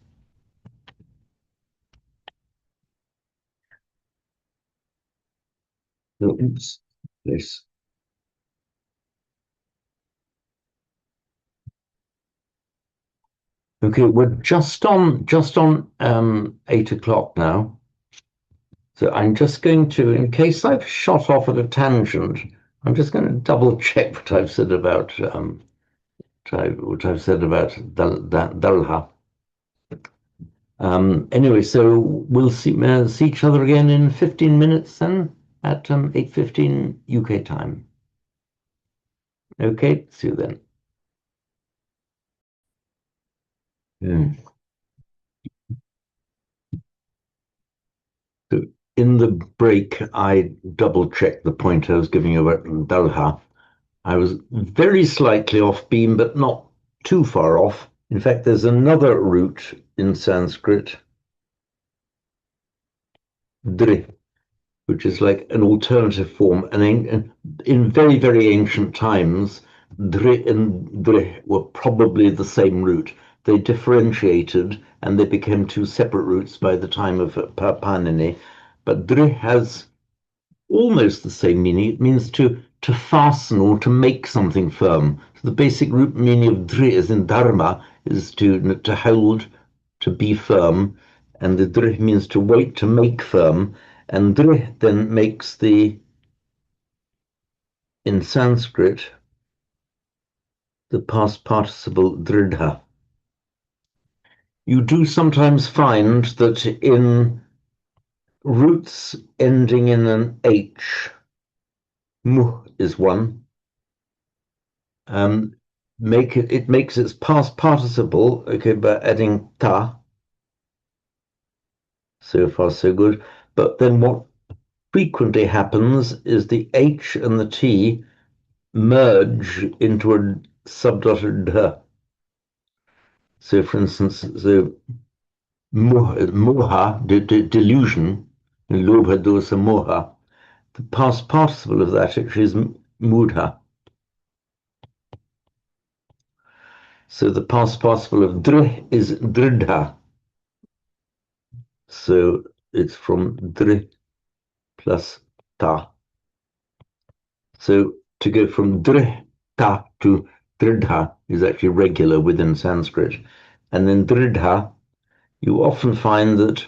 So, oops, this. Okay, we're just on 8 o'clock now. So I'm just going to, in case I've shot off at a tangent, I'm just going to double check what I've said about Dalha. Anyway, so we'll see each other again in 15 minutes then at 8:15 UK time. Okay, see you then. Mm. So in the break, I double checked the point I was giving you about Dalha. I was very slightly off beam, but not too far off. In fact, there's another root in Sanskrit, dri, which is like an alternative form. And in very, very ancient times, dri and dri were probably the same root. They differentiated and they became two separate roots by the time of Panini. But dri has almost the same meaning. It means to fasten or to make something firm. So the basic root meaning of dri is in dharma is to hold, to be firm, and the dri means to wait, to make firm, and dri then makes in Sanskrit the past participle dridha. You do sometimes find that in roots ending in an H, mu is one, it makes its past participle, okay, by adding ta. So far, so good. But then what frequently happens is the H and the T merge into a subdotted D. So, for instance, the moha, delusion, lobha dosa moha, the past participle of that actually is mudha. So the past participle of dr is dridha. So it's from dr plus ta. So to go from dr ta to dridha is actually regular within Sanskrit. And then dridha, you often find that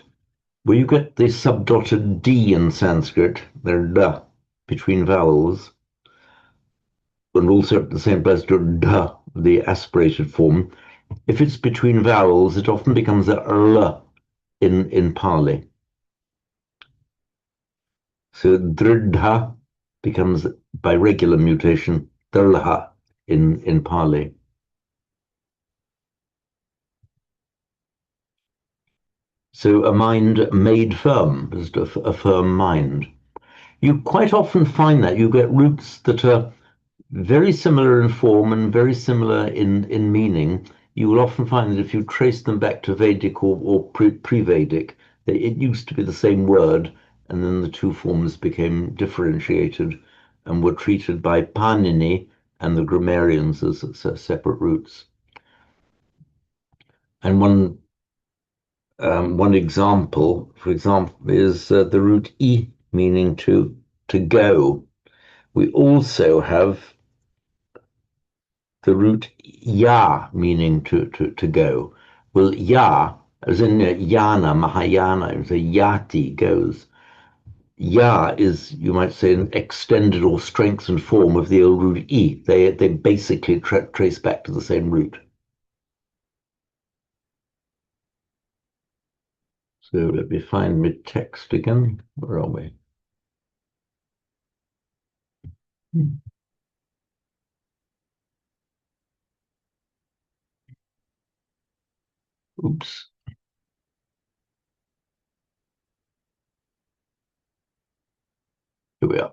where you get the subdotted D in Sanskrit, there da between vowels, and also at the same place to da, the aspirated form. If it's between vowels, it often becomes a l in Pali. So dridha becomes, by regular mutation, dalha in Pali. So a mind made firm, just a firm mind. You quite often find that you get roots that are very similar in form and very similar in meaning. You will often find that if you trace them back to Vedic or pre-Vedic, it used to be the same word, and then the two forms became differentiated and were treated by Panini and the grammarians as separate roots. And one example, for example, is the root I, meaning to go. We also have the root ya, meaning to go. Well, ya, as in yana, Mahayana, so yati, goes. Ya is, you might say, an extended or strengthened form of the old root I. They basically trace back to the same root. So let me find my text again. Where are we? Oops. Here we are.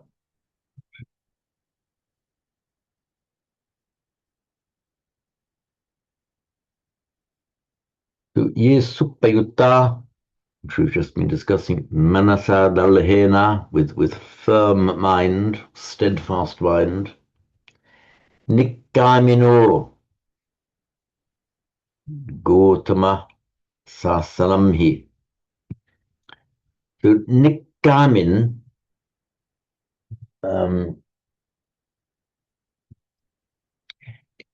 So, ye suppayutta, which we've just been discussing, manasa dalhena, with firm mind, steadfast mind. Nikkamino, Gotama Sasalamhi. So Nikkamin,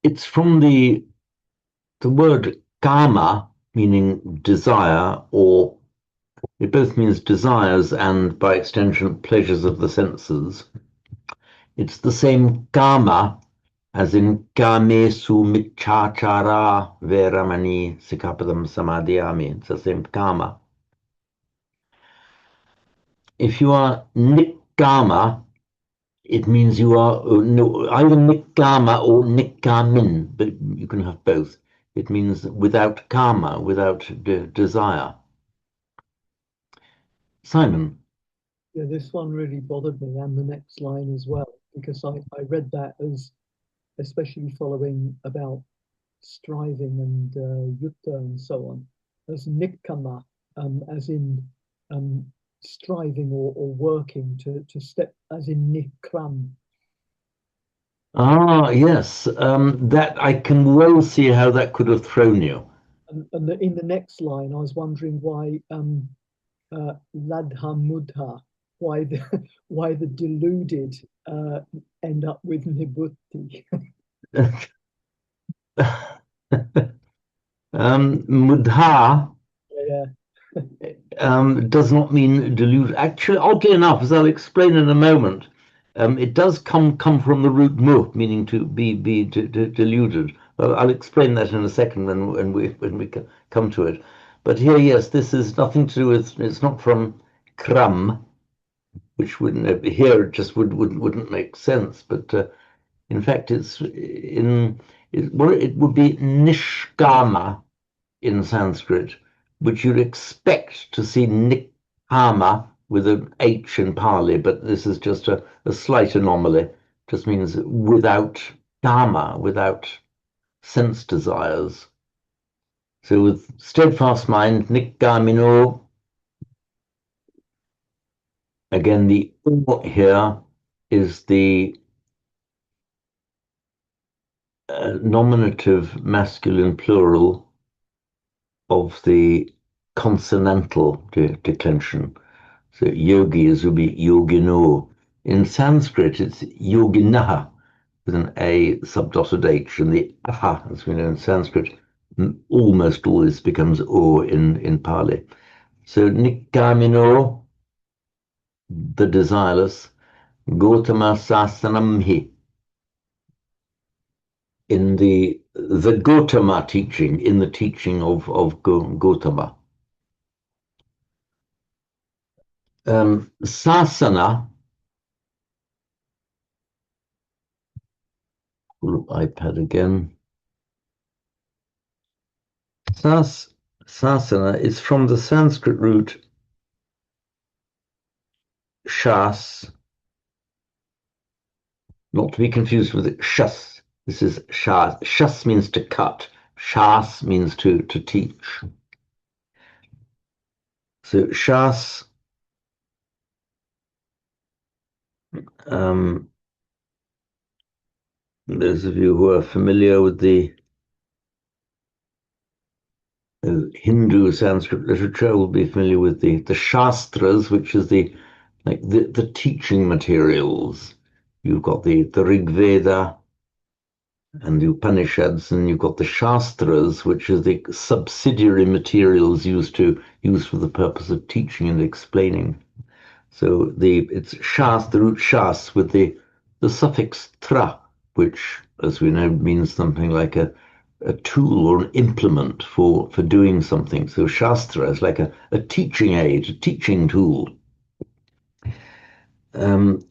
it's from the word kama, meaning desire, or it both means desires and by extension pleasures of the senses. It's the same kama as in kamesu michachara veramani sikapadam samadhyami. It's the same kama. If you are nikkama, it means you are either nikkama or nikkamin, but you can have both. It means without karma, without desire. Simon. Yeah, this one really bothered me, and the next line as well, because I read that as especially following about striving and yutta and so on, as nikkama, as in striving or working to step, as in nikram. Ah, yes, that I can well see how that could have thrown you. And in the next line, I was wondering why ladha mudha, why the deluded end up with nibutti. Mudha Yeah. does not mean delude. Actually, oddly enough, as I'll explain in a moment, it does come from the root mu, meaning to be deluded. Well, I'll explain that in a second when we come to it. But here, yes, this is nothing to do with. It's not from kram, which wouldn't here it just wouldn't make sense. But in fact, it's it would be nishkama in Sanskrit, which you'd expect to see nikkama with an H in Pali, but this is just a slight anomaly. Just means without kama, without sense desires. So with steadfast mind, nikkamino, again, the O here is the nominative masculine plural of the consonantal declension. So yogi would be yogino. In Sanskrit, it's yoginaha with an A subdotted H, and the aha, as we know in Sanskrit, almost always becomes O in Pali. So nikkamino, the desireless, Gautama Sasanamhi, in the Gautama teaching, in the teaching of Gautama. Sasana, iPad again. Sasana is from the Sanskrit root shas, not to be confused with shas. This is shas. Shas means to cut. Shas means to teach. So shas, those of you who are familiar with the Hindu Sanskrit literature will be familiar with the Shastras, which is the teaching materials. You've got the Rig Veda and the Upanishads, and you've got the Shastras, which is the subsidiary materials used for the purpose of teaching and explaining. So it's Shas, the root Shas, with the suffix tra, which, as we know, means something like a tool or an implement for doing something. So Shastra is like a teaching aid, a teaching tool. And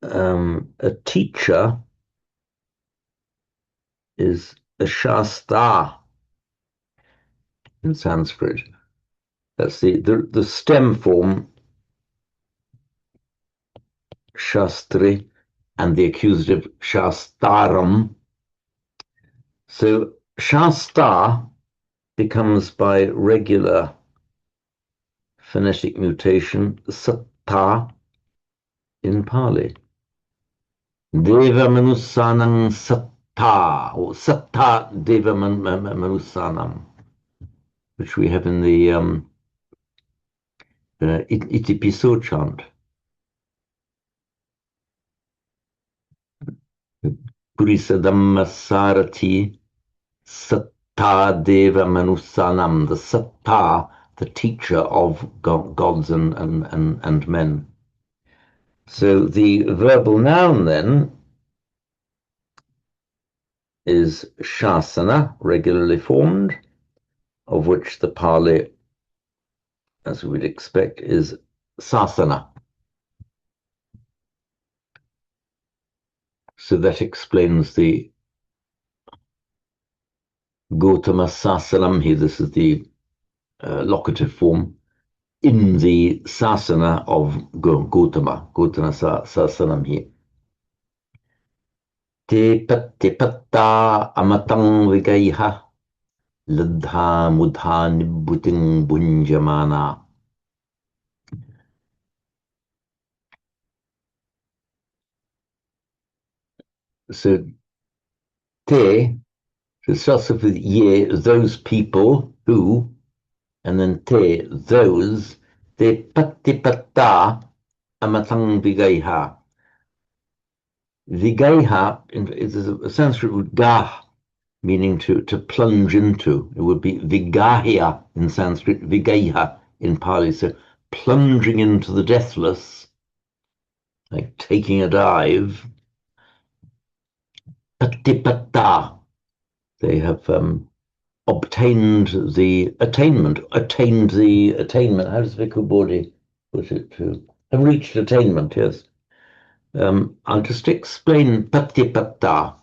a teacher is a Shasta in Sanskrit. That's the stem form, Shastri, and the accusative Shastaram. So Shasta becomes by regular phonetic mutation Satta in Pali. Deva Manusanam Satta, or Satta Deva Manusanam, which we have in the Itipiso chant. Purisadamma Sarati Satta Deva Manusanam, the Satta, the teacher of gods and men. So the verbal noun then is Shasana, regularly formed, of which the Pali, as we would expect, is Sasana. So that explains the Gautama Sasanamhi. This is the locative form in the Sasana of Gautama Sasanamhi. Te patta amatang vigaiha ladha mudha nibbuting bunjamana. So te, so it starts off with ye, those people who, and then te, those, te patta amatang vigaiha. Vigaiha is a Sanskrit root gah, meaning to plunge into. It would be vigahya in Sanskrit, vigaiha in Pali. So plunging into the deathless, like taking a dive. Patipatta, they have obtained the attainment. How does Vikubodhi put it? To have reached attainment, yes. I'll just explain patipatta.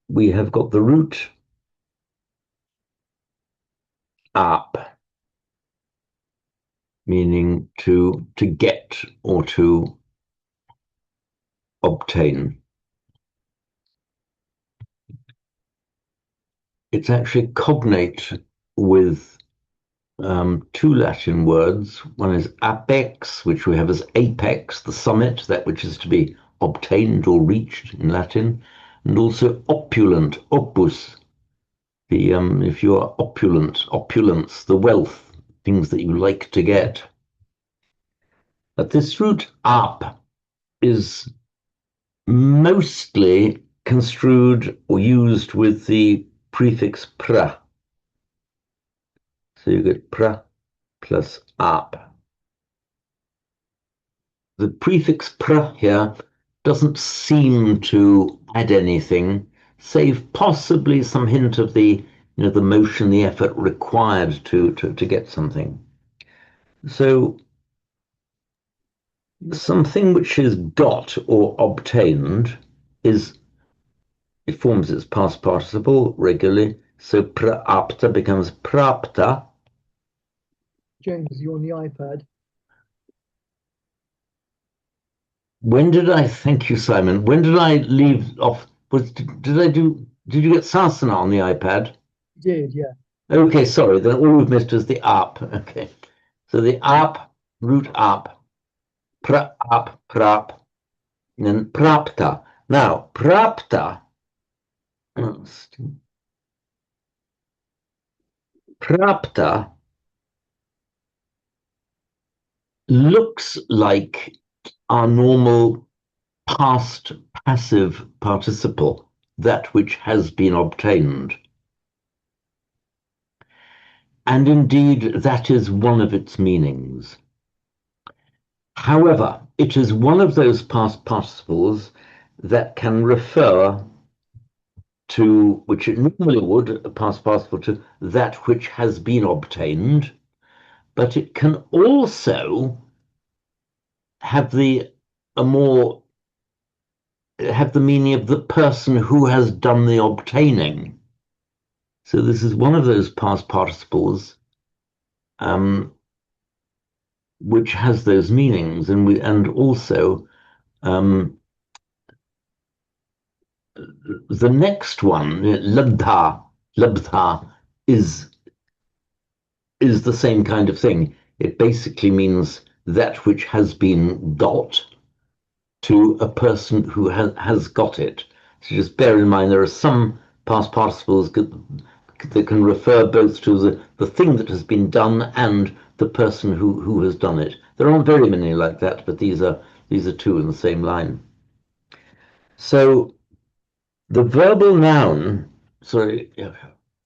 We have got the root up, meaning to get or to obtain. It's actually cognate with two Latin words. One is apex, which we have as apex, the summit, that which is to be obtained or reached in Latin, and also opulent, opus, the if you are opulent, opulence, the wealth, things that you like to get. But this root ap is mostly construed or used with the prefix pra. So you get pra plus ap. The prefix pra here doesn't seem to add anything, save possibly some hint of the the motion, the effort required to get something. So something which is got or obtained it forms its past participle regularly. So prapta becomes prapta. James, you're on the iPad. When did I thank you, Simon? When did I leave off? Did you get sasana on the iPad? You did, yeah. Okay, sorry, then all we've missed is the up. Okay. So the up, root up, prap, and then prapta. Now, prapta looks like our normal past passive participle, that which has been obtained. And indeed, that is one of its meanings. However, it is one of those past participles that can refer to, which it normally would, a past participle, to that which has been obtained, but it can also have the meaning of the person who has done the obtaining. So this is one of those past participles which has those meanings, and also the next one, labdha, is the same kind of thing. It basically means that which has been got to a person who has got it. So just bear in mind there are some past participles that can refer both to the thing that has been done and the person who has done it. There aren't very many like that, but these are two in the same line. So the verbal noun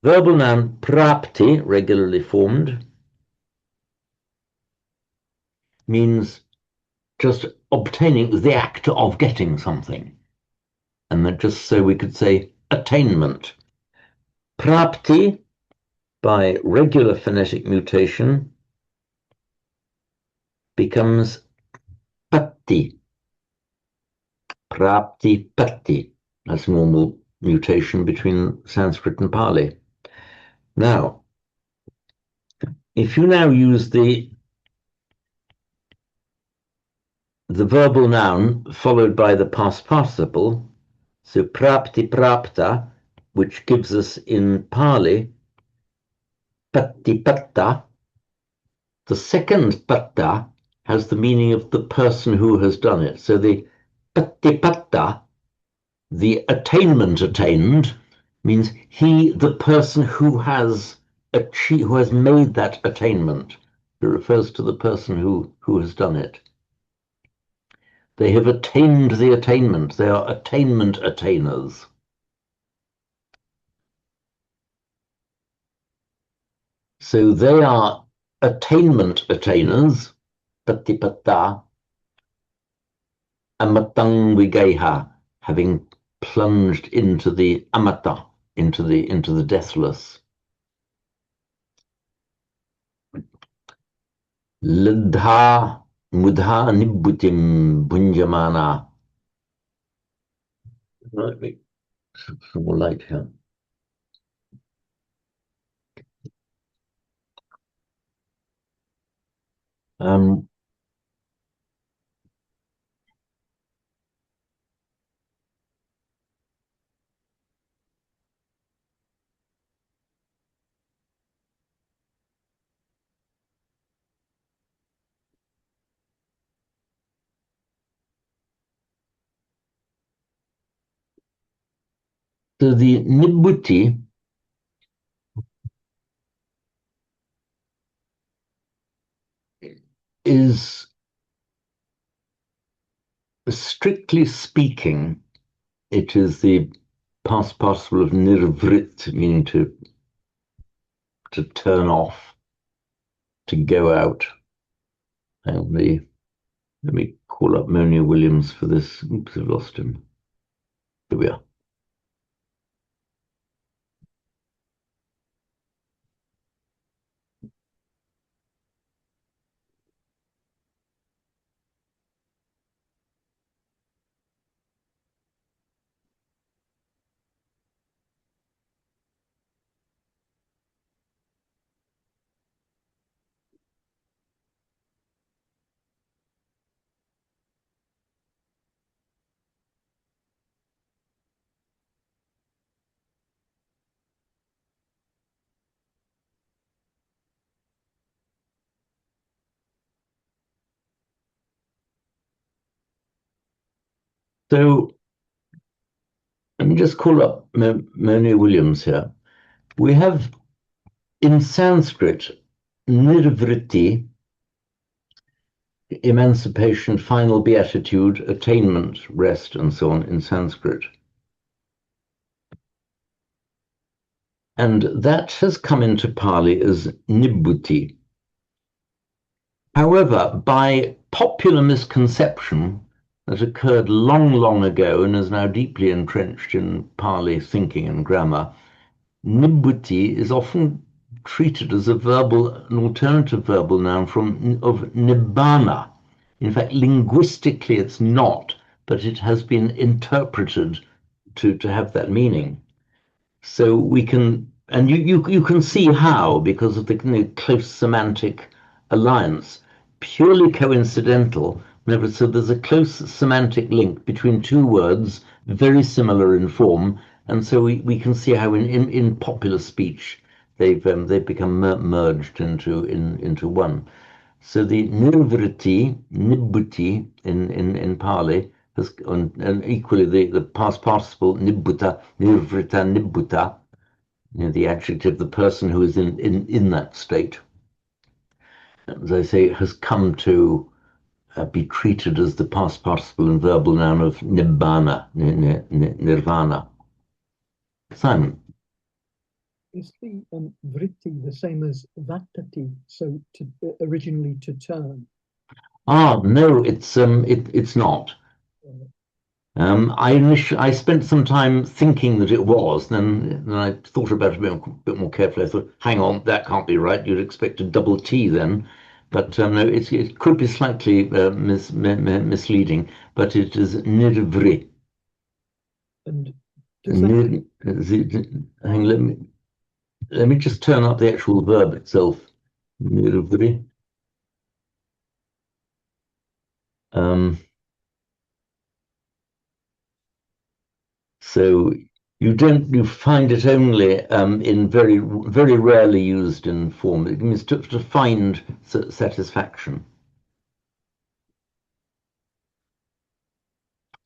prapti, regularly formed, means just obtaining, the act of getting something. And that just so we could say attainment. Prapti, by regular phonetic mutation, becomes patti. Prapti, patti. That's normal mutation between Sanskrit and Pali. Now, if you now use the verbal noun followed by the past participle, so prapti prapta, which gives us in Pali patti patta, the second patta has the meaning of the person who has done it. So the patti patta, the attainment attained, means the person who has achieved, who has made that attainment. It refers to the person who has done it. They have attained the attainment. They are attainment attainers. So they are attainment attainers, patipatta, amatang vigeha, having plunged into the amata, into the deathless. Ladha mudha nibbutim bunjamana. Let me some more light here. So the Nibbutti is, strictly speaking, it is the past participle of nirvrit, meaning to turn off, to go out. And let me call up Moni Williams for this. Oops, I've lost him. Here we are. So let me just call up Moni Williams here. We have in Sanskrit nirvriti, emancipation, final beatitude, attainment, rest, and so on in Sanskrit. And that has come into Pali as Nibbutti. However, by popular misconception that occurred long, long ago and is now deeply entrenched in Pali thinking and grammar, Nibbutti is often treated as an alternative verbal noun of nibbana. In fact, linguistically it's not, but it has been interpreted to have that meaning. So we can, and you can see how, because of the close semantic alliance, purely coincidental. So there's a close semantic link between two words, very similar in form, and so we can see how in popular speech they've become merged into one. So the nirvriti, nibbuti in Pali, has, and equally the past participle nibbutta, nirvrita, nibbutta, the adjective, the person who is in that state, as I say, has come to be treated as the past participle and verbal noun of nibbana, nirvana. Simon. Is the vritti the same as vattati? So originally to turn. No, it's not. I spent some time thinking that it was, then I thought about it a bit more carefully. I thought, hang on, that can't be right. You'd expect a double T then. But no, it could be slightly misleading, but it is nirvri. And does that... Hang, let me just turn up the actual verb itself. Nirvri. So you find it only in very rarely used in form. It means to find satisfaction.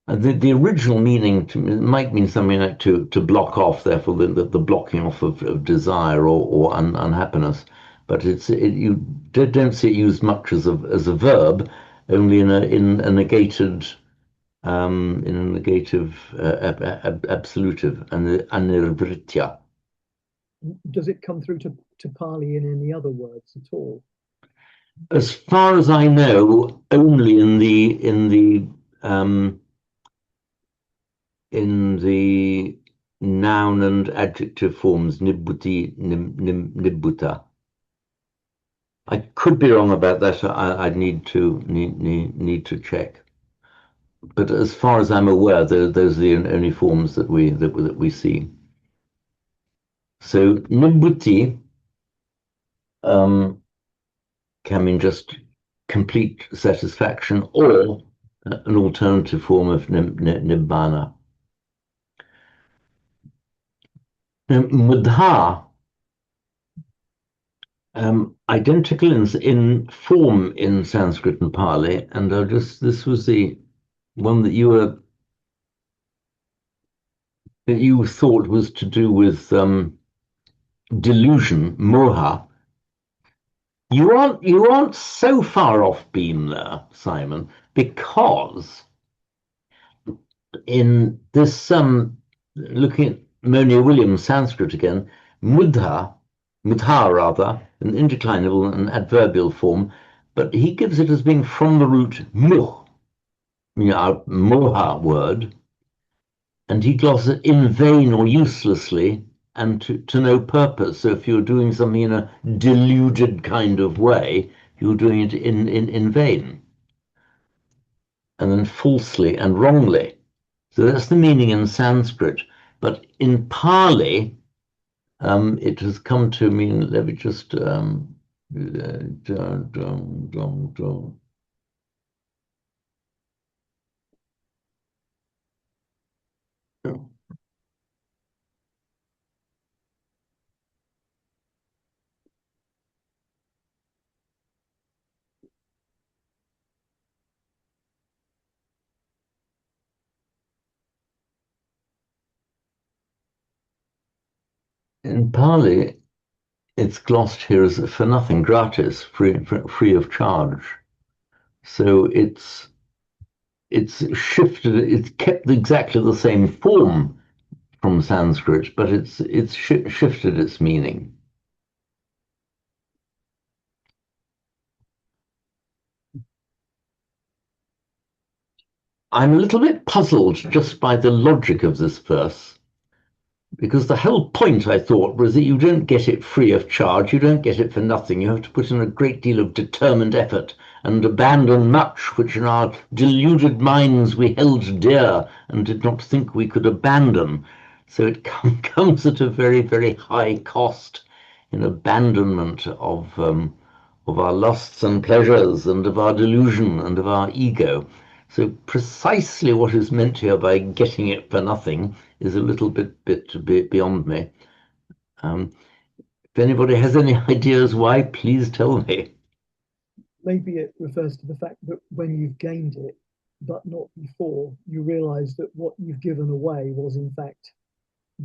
The original meaning might mean something like to block off, therefore the blocking off of desire or unhappiness. But you don't see it used much as a verb, only in a negated absolutive and the anirvritya. Does it come through to Pali in any other words at all? As far as I know, only in the noun and adjective forms nibbuti, nibbuta. I could be wrong about that. I'd need to check. But as far as I'm aware, those are the only forms that we see. So nibbuti can mean just complete satisfaction or an alternative form of nibbana. Now, mudha, identical in form in Sanskrit and Pali, and this was the one that you were that you thought was to do with delusion, moha. You aren't so far off being there, Simon, because in this looking at Monia Williams Sanskrit again, mudha rather, an indeclinable and adverbial form, but he gives it as being from the root muh, our moha word, and he glosses it in vain or uselessly and to no purpose. So if you're doing something in a deluded kind of way, you're doing it in vain, and then falsely and wrongly. So that's the meaning in Sanskrit. But in Pali, it has come to mean, let me just in Pali, it's glossed here as for nothing, gratis, free of charge. So it's shifted, it's kept exactly the same form from Sanskrit, but it's shifted its meaning. I'm a little bit puzzled just by the logic of this verse, because the whole point, I thought, was that you don't get it free of charge, you don't get it for nothing, you have to put in a great deal of determined effort and abandon much which in our deluded minds we held dear and did not think we could abandon. So it comes at a very, very high cost in abandonment of our lusts and pleasures and of our delusion and of our ego. So precisely what is meant here by getting it for nothing is a little bit beyond me. If anybody has any ideas why, please tell me. Maybe it refers to the fact that when you've gained it, but not before, you realize that what you've given away was in fact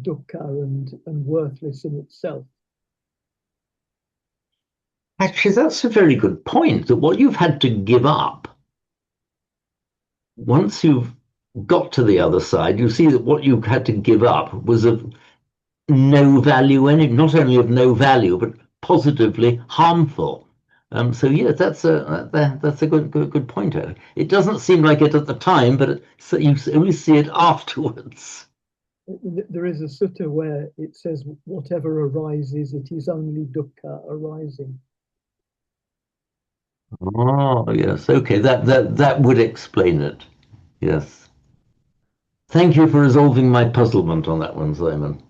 dukkha and worthless in itself. Actually, that's a very good point, that what you've had to give up, once you've got to the other side, you see that what you had to give up was of no value, not only of no value, but positively harmful. So yeah, that's a good point. It doesn't seem like it at the time, but you only see it afterwards. There is a sutta where it says, whatever arises, it is only dukkha arising. Oh yes, okay, that would explain it. Yes. Thank you for resolving my puzzlement on that one, Simon.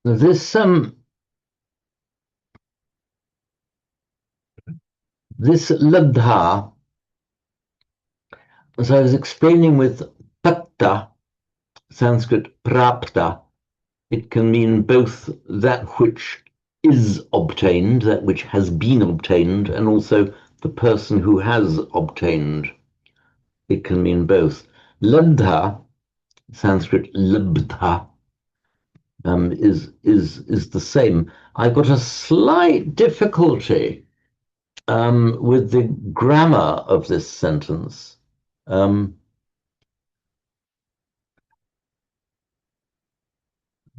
This labdha, as I was explaining with patta, Sanskrit prapta, it can mean both that which is obtained, that which has been obtained, and also the person who has obtained. It can mean both. Labdha, Sanskrit labdha, is the same. I got a slight difficulty with the grammar of this sentence.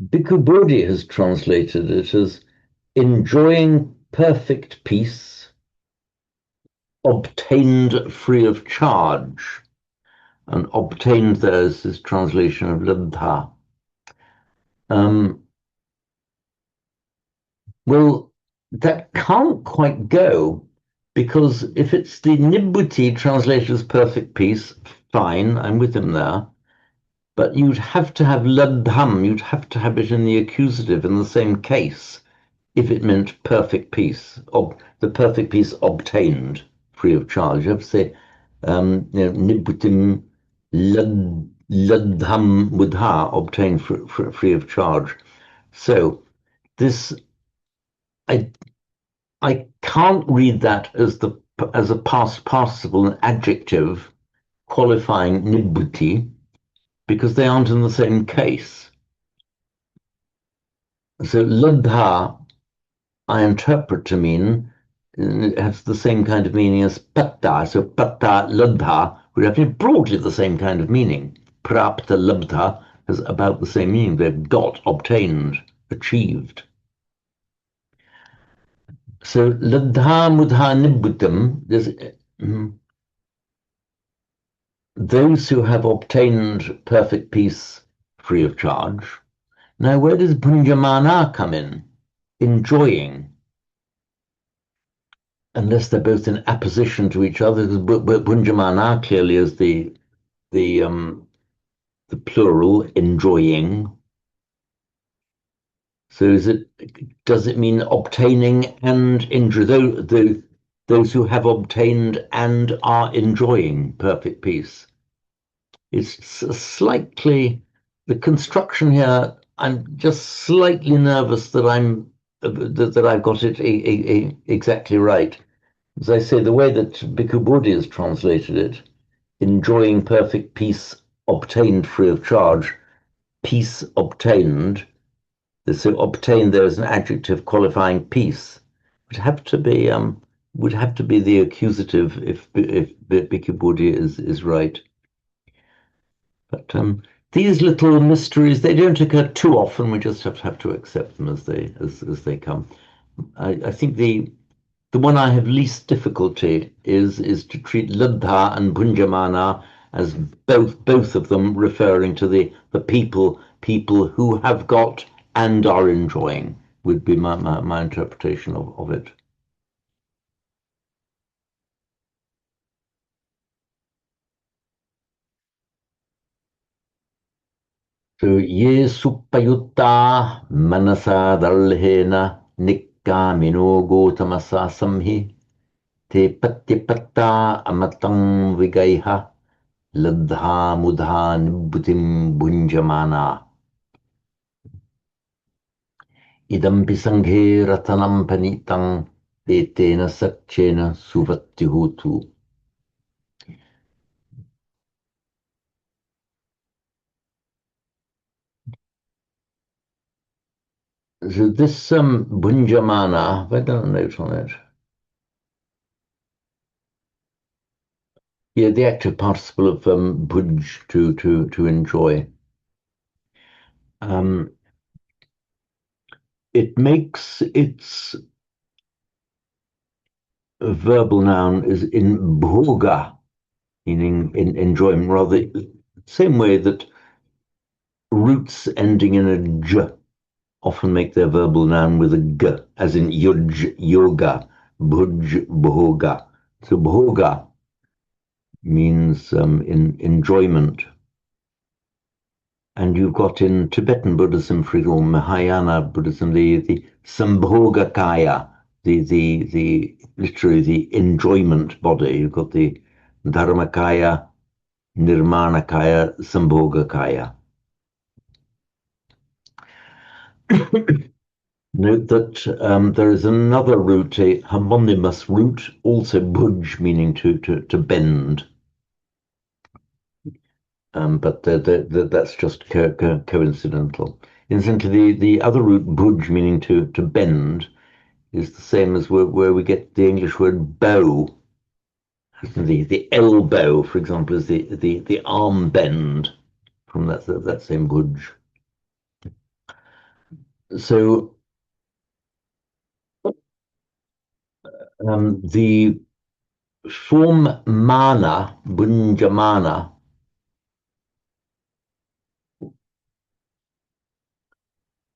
Bhikkhu Bodhi has translated it as enjoying perfect peace, obtained free of charge. And obtained there is this translation of labdha. Well, that can't quite go, because if it's the Nibbutī translated as perfect peace, fine, I'm with him there. But you'd have to have labdham, you'd have to have it in the accusative in the same case, if it meant perfect peace, the perfect peace obtained free of charge. You have to say, Nibbutim labdham buddha, obtained free of charge. So this, I I can't read that as a past participle, an adjective qualifying nibbuti, because they aren't in the same case. So labdha, I interpret to mean it has the same kind of meaning as patta. So patta labdha would have broadly the same kind of meaning. Prapta labdha has about the same meaning. They've got, obtained, achieved. So labdha mudha nibbutam, those who have obtained perfect peace free of charge. Now, where does bhunjamana come in? Enjoying. Unless they're both in apposition to each other, because bhunjamana clearly is the plural, enjoying. So does it mean obtaining and enjoy, those who have obtained and are enjoying perfect peace? It's slightly, the construction here, I'm just slightly nervous that I've got it exactly right. As I say, the way that Bhikkhu Bodhi has translated it, enjoying perfect peace obtained free of charge, peace obtained. So obtained there is an adjective qualifying peace. Would have to be the accusative if Bhikkhu Bodhi is right. But these little mysteries, they don't occur too often. We just have to accept them as they come. I think the one I have least difficulty is to treat Labdha and Bhunjamana as both of them referring to the people who have got and are enjoying, would be my interpretation of it. So ye suppayutta manasa dalhena nikkamino gotamasa samhi te pattipatta amatang vigaiha ladha mudha nibbutim bhunjamana idampi sanghe ratanam panitang etena sakchena suvattihutu. So this bhunjamana, have I done a note on it? Yeah, the active participle of bhuj, to enjoy. It makes its verbal noun is in bhoga, meaning in enjoyment, rather same way that roots ending in a j often make their verbal noun with a g, as in yuj, yoga, bhuj, bhoga. So bhoga means in enjoyment. And you've got in Tibetan Buddhism, for example, Mahayana Buddhism, the Sambhogakaya, the literally the enjoyment body. You've got the Dharmakaya, Nirmanakaya, Sambhogakaya. Note that there is another root, a homonymous root, also bhuj, meaning to bend. But that's just coincidental. Incidentally, the other root, bhuj, meaning to bend, is the same as where we get the English word bow. The elbow, for example, is the arm bend from that same bhuj. So the form mana, bhunjamana,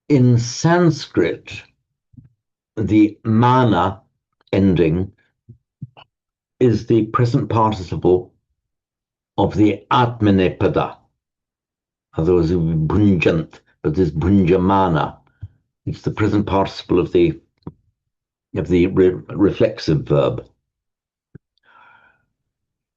in Sanskrit, the mana ending is the present participle of the atmanepada. Otherwise it would be bhunjant, but this bhunjamana, it's the present participle of the reflexive verb.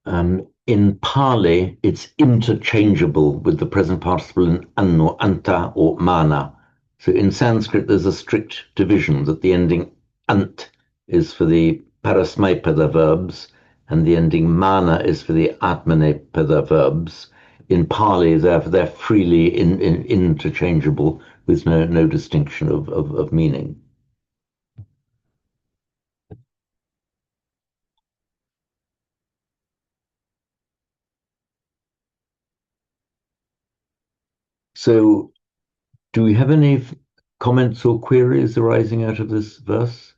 In Pali, it's interchangeable with the present participle in an or anta or mana. So in Sanskrit, there's a strict division that the ending ant is for the parasmaipada verbs, and the ending mana is for the atmanepada verbs. In Pali, they're freely interchangeable with no distinction of meaning. So, do we have any comments or queries arising out of this verse?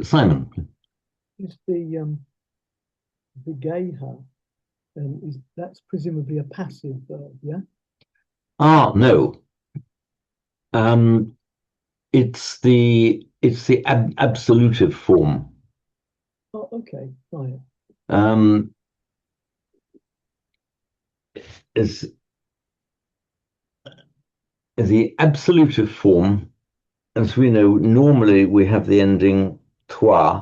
Simon? Is the Vigeha, that's presumably a passive verb, yeah? No. It's the absolutive form. Oh, okay, right. Is the absolutive form, as we know, normally we have the ending toi,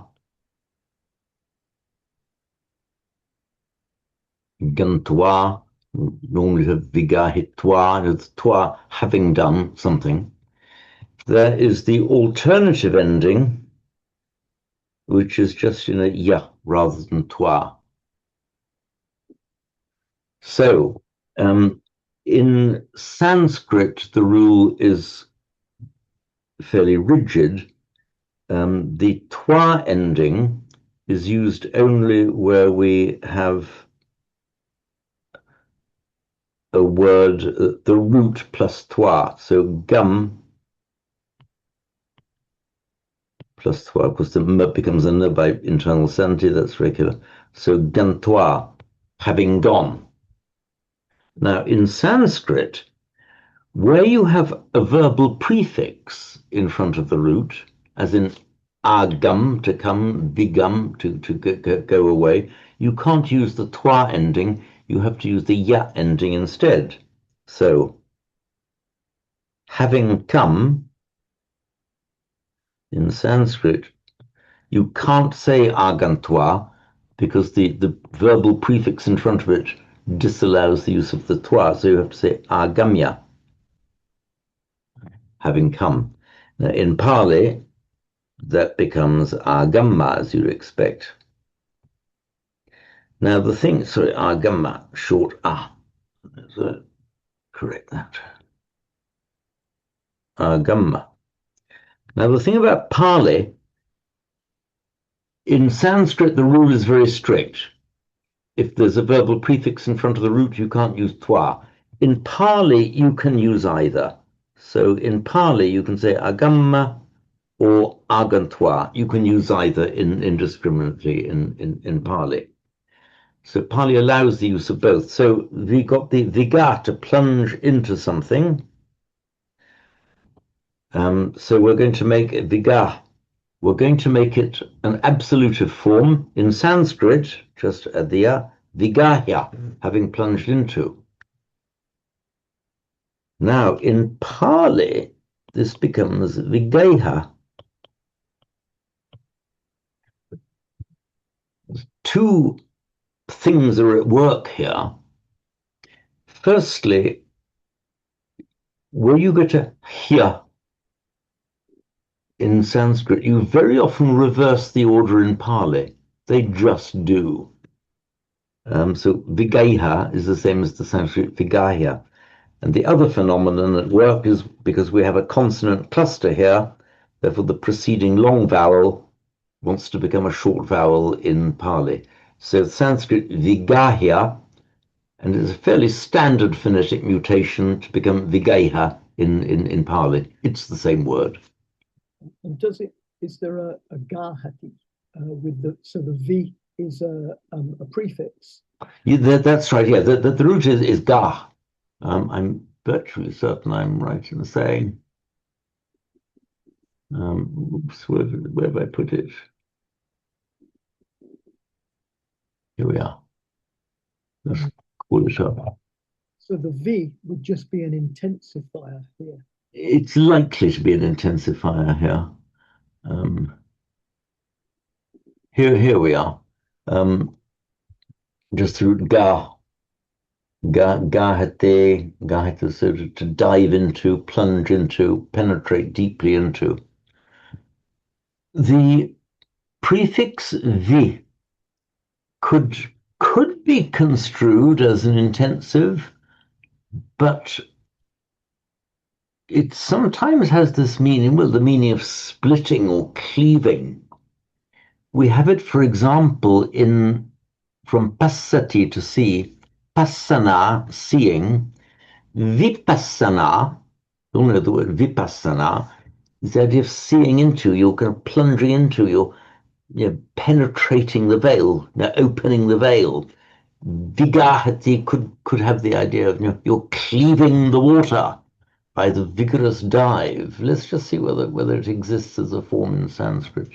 gantoi, normally have vigahitoi, it's toi having done something. There is the alternative ending, which is just ya rather than toi. So, in Sanskrit, the rule is fairly rigid. The toi ending is used only where we have a word, the root plus toi. So gum plus toi, of course the m becomes a n by internal sanity, that's regular. So gantoi, having gone. Now in Sanskrit, where you have a verbal prefix in front of the root, as in agam, to come, vigam, to go away, you can't use the toi ending, you have to use the ya ending instead. So, having come, in Sanskrit, you can't say agantwa because the verbal prefix in front of it disallows the use of the toi, so you have to say agamya, having come. Now, in Pali, that becomes agamma, as you'd expect. Now, the thing, sorry, agamma, short so correct that. Agamma. Now, the thing about Pali, in Sanskrit, the rule is very strict. If there's a verbal prefix in front of the root, you can't use toi. In Pali, you can use either. So in Pali, you can say agamma or agantwa. You can use either indiscriminately in Pali. So Pali allows the use of both. So we got the viga, to plunge into something. So we're going to make viga. We're going to make it an absolutive form in Sanskrit, just adya, vigahya, having plunged into. Now, in Pali, this becomes vigeha. Two things are at work here. Firstly, where you get a hya in Sanskrit, you very often reverse the order in Pali. They just do. So vigeha is the same as the Sanskrit vigahya. And the other phenomenon at work is because we have a consonant cluster here, therefore the preceding long vowel wants to become a short vowel in Pali. So Sanskrit vigahya, and it's a fairly standard phonetic mutation to become vigeha in Pali. It's the same word. And is there a gahati with so the V is a prefix? Yeah, that's right, yeah. The root is ga. I'm virtually certain I'm right in saying. Oops, where have I put it? Here we are. Let's call it up. So the V would just be an intensifier here. It's likely to be an intensifier here. Here we are. Just through gahate, so to dive into, plunge into, penetrate deeply into. The prefix vi could be construed as an intensive, but it sometimes has this meaning, well, the meaning of splitting or cleaving. We have it, for example, from passati to see, passana, seeing, vipassana, you all know the word vipassana, is the idea of seeing into, you're kind of plunging into, you're penetrating the veil, opening the veil. Vigahati could have the idea of you're cleaving the water by the vigorous dive. Let's just see whether it exists as a form in Sanskrit.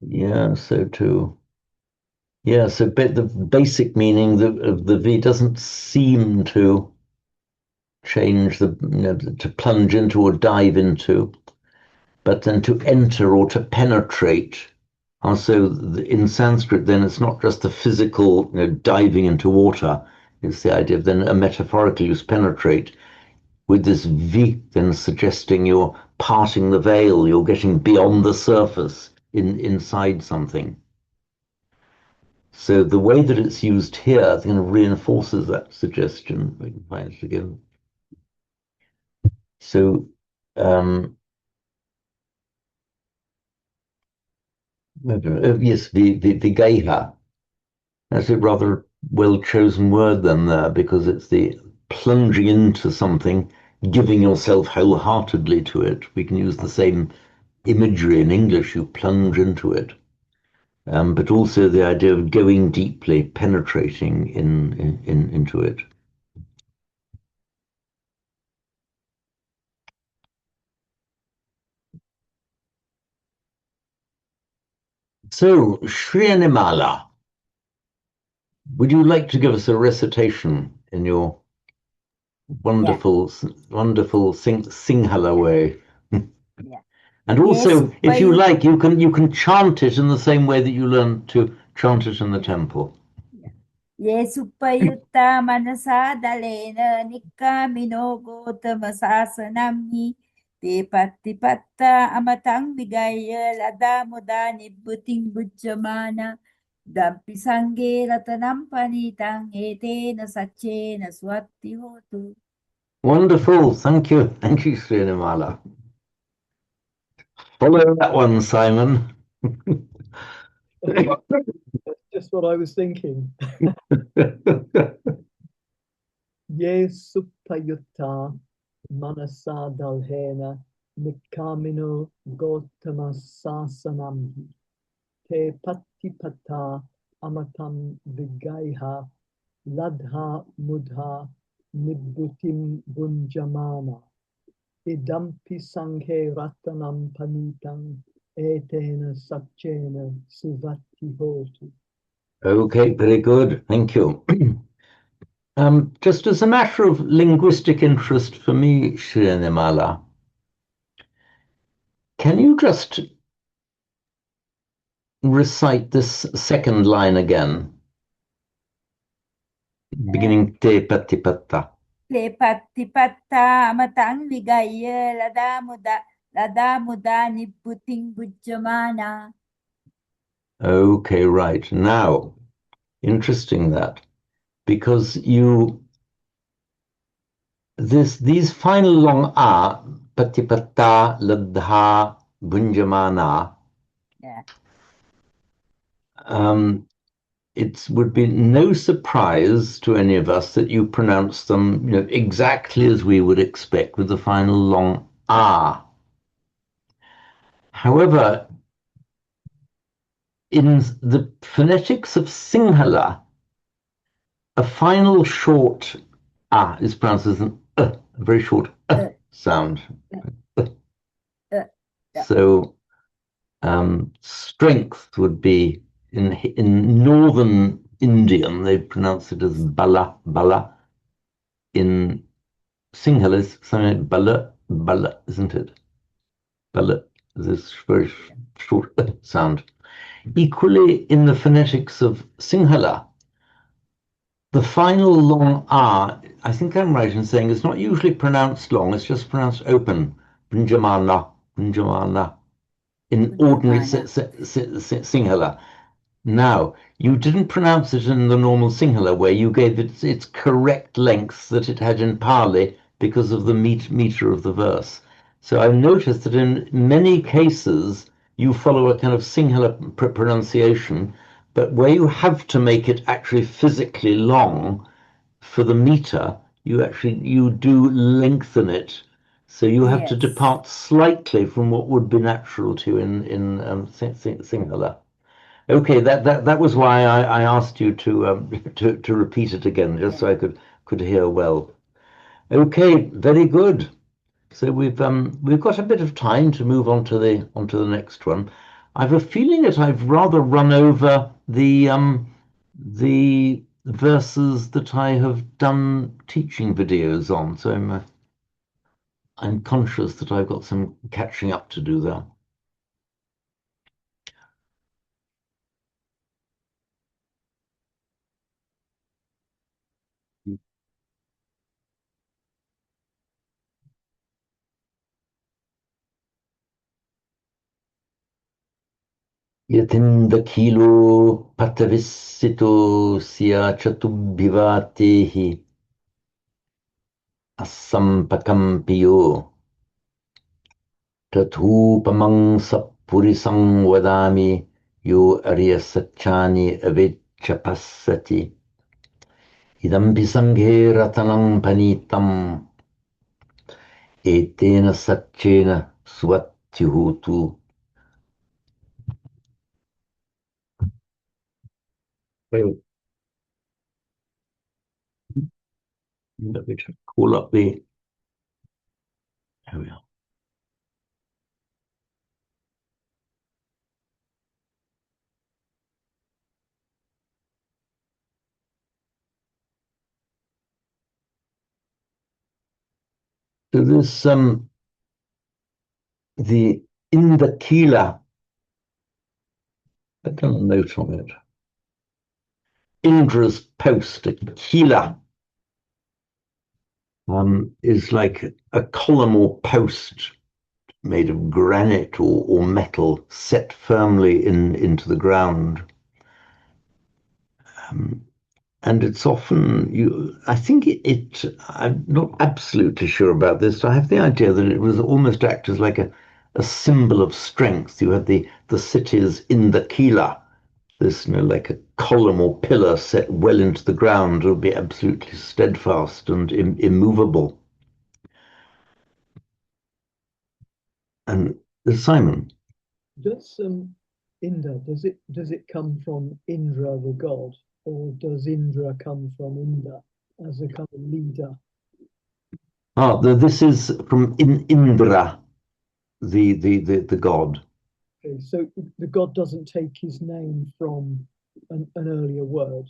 Yeah, so too. Yeah, so the basic meaning of the V doesn't seem to change to plunge into or dive into, but then to enter or to penetrate. Also, in Sanskrit, then it's not just the physical diving into water. It's the idea of then a metaphorical use, penetrate, with this V then suggesting you're parting the veil, you're getting beyond the surface inside something. So the way that it's used here kind of reinforces that suggestion. We can find it again. So yes, the Geha. That's a rather well chosen word then there, because it's the plunging into something, giving yourself wholeheartedly to it. We can use the same imagery in English, you plunge into it. But also the idea of going deeply, penetrating into it. So, Shriyanimala, would you like to give us a recitation in your wonderful Sinhala way? Yeah. And also, if you like, you can chant it in the same way that you learned to chant it in the temple. Ye suppayutta manasa dalena nikkamino gotama sasanamhi te pattipatta amatang vigaya lada muda nibbuting bujjamana dampi sange ratanam panitang etena sachena swatti hotu. Wonderful. Thank you. Thank you, Srinimala. Follow that one, Simon. That's just what I was thinking. Ye suppayutta manasa dalhena nikkamino gotama sasanamhi te patipata amatam vigaiha ladha mudha nibbutim bunjamana idampi sanghe ratanam panitam etena sachena suvatti hotu. Okay, very good. Thank you. Just as a matter of linguistic interest for me, Shrinimala, can you just recite this second line again? Beginning te patipatta. Te pattipatta amatang vigaya lada muda nibbuting bujjamana. Okay, right. Now, interesting that, because these final long a, patipatta, ladha, bunjamana, Yeah. It would be no surprise to any of us that you pronounce them exactly as we would expect with the final long a. However, in the phonetics of Sinhala, a final short a is pronounced as a very short sound. So strength would be in northern Indian. They pronounce it as Bala, Bala. In Sinhala, it's something like Bala, Bala, isn't it? Bala, this very short sound. Equally, in the phonetics of Sinhala, the final long R, I think I'm right in saying it's not usually pronounced long, it's just pronounced open. Brinjamana, Brinjamana, in ordinary Sinhala. Now, you didn't pronounce it in the normal Sinhala way. You gave it its correct length that it had in Pali because of the meter of the verse. So I noticed that in many cases you follow a kind of Sinhala pronunciation, but where you have to make it actually physically long for the meter, you do lengthen it. So you have to depart slightly from what would be natural to you in Sinhala. Okay, that was why I asked you to repeat it again, just so I could hear well. Okay, very good. So we've got a bit of time to move on to the next one. I've a feeling that I've rather run over the verses that I have done teaching videos on. So I'm conscious that I've got some catching up to do there. Yatindakilo patavissito sia chatubhivatehi assampakampiyo tathupamang sappurisang vadami yo ariyasacchani avecchapassati idampi sanghe ratanang panitam etena saccena suvattihutu. Well, let me just call up the. There we are. So this the Indakila. I've done a note on it. Indra's post, a kila, is like a column or post made of granite or metal set firmly into the ground. And it's often, I think I'm not absolutely sure about this. I have the idea that it was almost act as like a symbol of strength. You had the cities in the Kila, this, like a column or pillar set well into the ground. It'll be absolutely steadfast and immovable. And Simon. Does Indra, does it come from Indra the god, or does Indra come from Indra as a kind of leader? This is from Indra, the god. Okay, so the god doesn't take his name from an earlier word.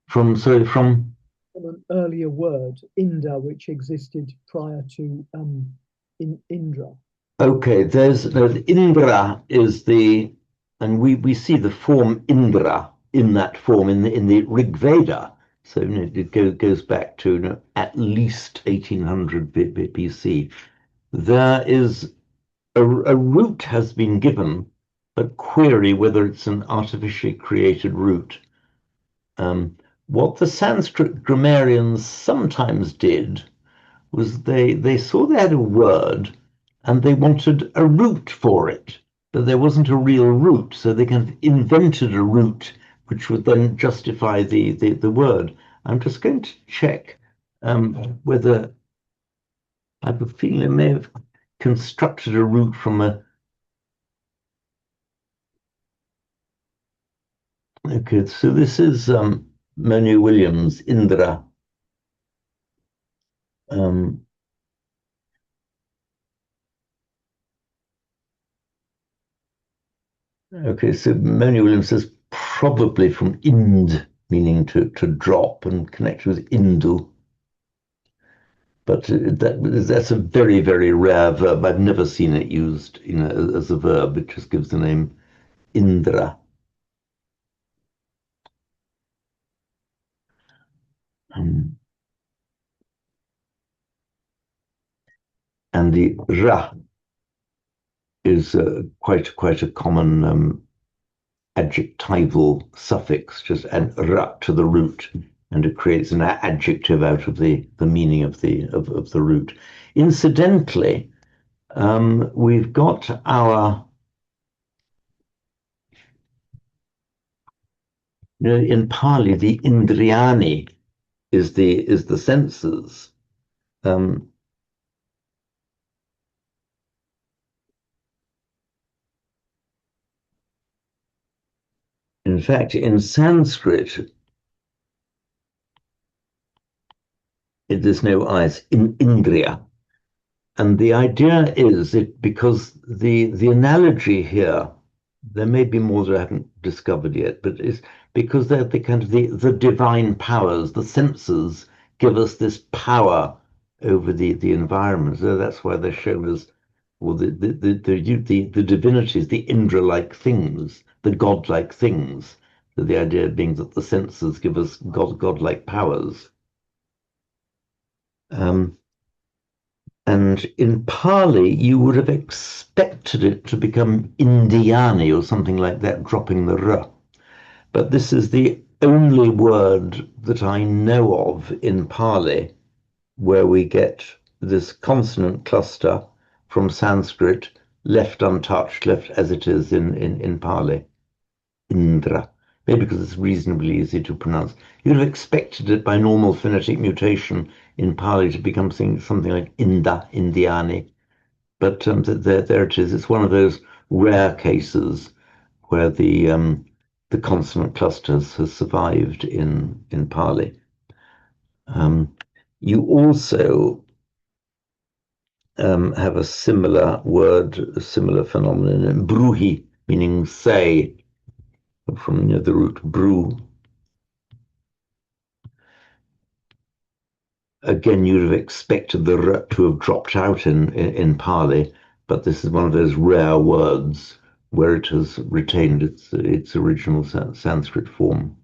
From From an earlier word, Indra, which existed prior to Indra. Okay, there's Indra is and we see the form Indra in that form in the Rig Veda. So it goes back to at least 1800 BC. There is a root has been given, but query whether it's an artificially created root. What the Sanskrit grammarians sometimes did was they saw they had a word and they wanted a root for it, but there wasn't a real root, so they kind of invented a root which would then justify the word. I'm just going to check whether I have a feeling I may have constructed a root from a. Okay, so this is Manu Williams, Indra. Okay, so Manu Williams says probably from ind, meaning to drop, and connected with indu. But that's a very, very rare verb. I've never seen it used, as a verb. It just gives the name Indra. And the ra is quite a common adjectival suffix, just add ra to the root, and it creates an adjective out of the meaning of the root. Incidentally, we've got our in Pali, the Indriyani is the senses. In fact, in Sanskrit, there's no eyes in Indriya. And the idea is because the analogy here, there may be more that I haven't discovered yet, but it's because they're the kind of the divine powers, the senses give us this power over the environment. So that's why they're shown as, well, the divinities, the Indra-like things, the godlike things. So the idea being that the senses give us godlike powers. And in Pali, you would have expected it to become Indiani or something like that, dropping the R. But this is the only word that I know of in Pali where we get this consonant cluster from Sanskrit left untouched, left as it is in Pali. Indra. Maybe because it's reasonably easy to pronounce. You'd have expected it by normal phonetic mutation in Pali to become something like Inda, Indiani. But there it is. It's one of those rare cases where the consonant clusters has survived in Pali. You also have a similar word, a similar phenomenon in bruhi, meaning say, from the root brew. Again, you'd have expected the R to have dropped out in Pali, but this is one of those rare words where it has retained its original Sanskrit form.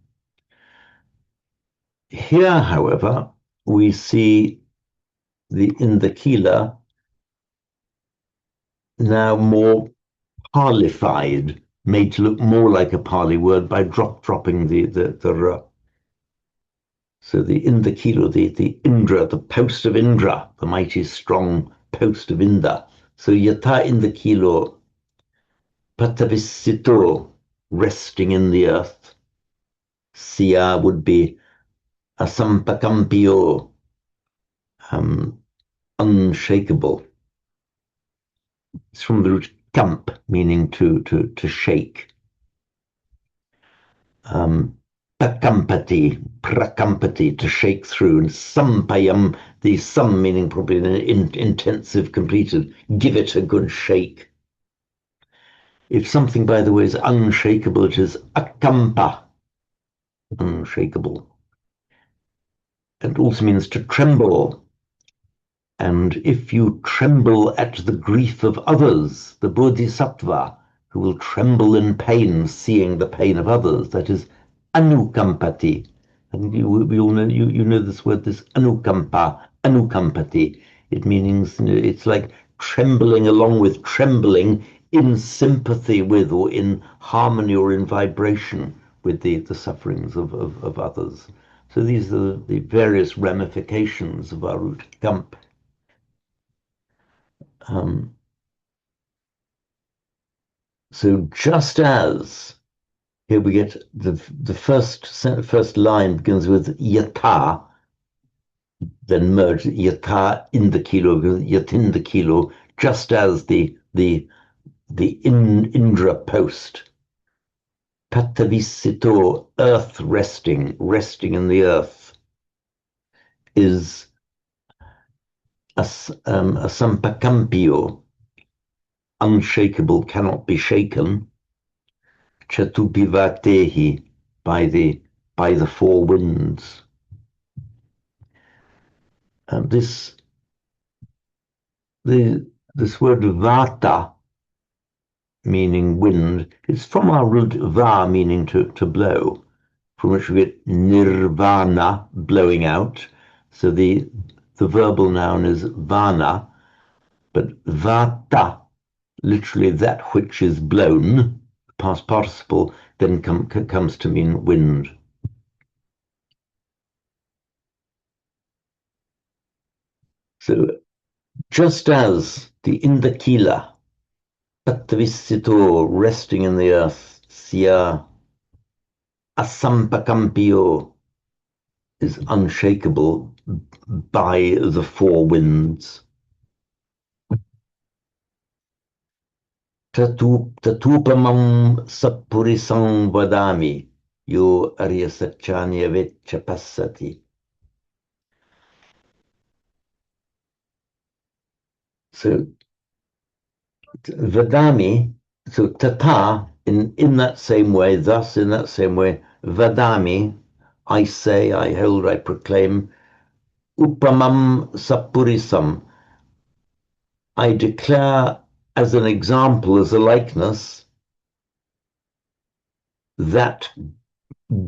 Here, however, we see in the Kila now more Palified, made to look more like a Pali word by dropping the R. So the Indra, the Indra, the post of Indra, the mighty strong post of Indra. So yata Indra patavisito, resting in the earth. Siya would be asampakampio, unshakable. It's from the root kamp, meaning to shake. Prakampati, to shake through, and sampayam, the sum meaning probably an intensive, completed, give it a good shake. If something, by the way, is unshakable, it is akampa, unshakable. It also means to tremble. And if you tremble at the grief of others, the bodhisattva, who will tremble in pain seeing the pain of others, that is anukampati. And we all know, you know this word, this anukampati. It means, it's like trembling along with, trembling in sympathy with, or in harmony or in vibration with the sufferings of others. So these are the various ramifications of our root kamp. So just as here we get the first line begins with yata, then merge yata in the kilo, yatin the kilo, just as the Indra post. Patavisito, earth resting in the earth, is a sampakampio, unshakable, cannot be shaken. Chatupivatehi, by the four winds. This word vata, meaning wind, is from our root va, meaning to blow, from which we get nirvana, blowing out. So the verbal noun is vana, but vata, literally that which is blown, past participle, then comes to mean wind. So just as the Indakila, Tattvisito, resting in the earth, Siya Asampakampio, is unshakable by the four winds. Tatupamam sappurisam vadami, yo aryasachanya vechapasati. So vadami, so tata, in that same way, thus in that same way, vadami, I say, I hold, I proclaim, upamam sappurisam, I declare as an example, as a likeness, that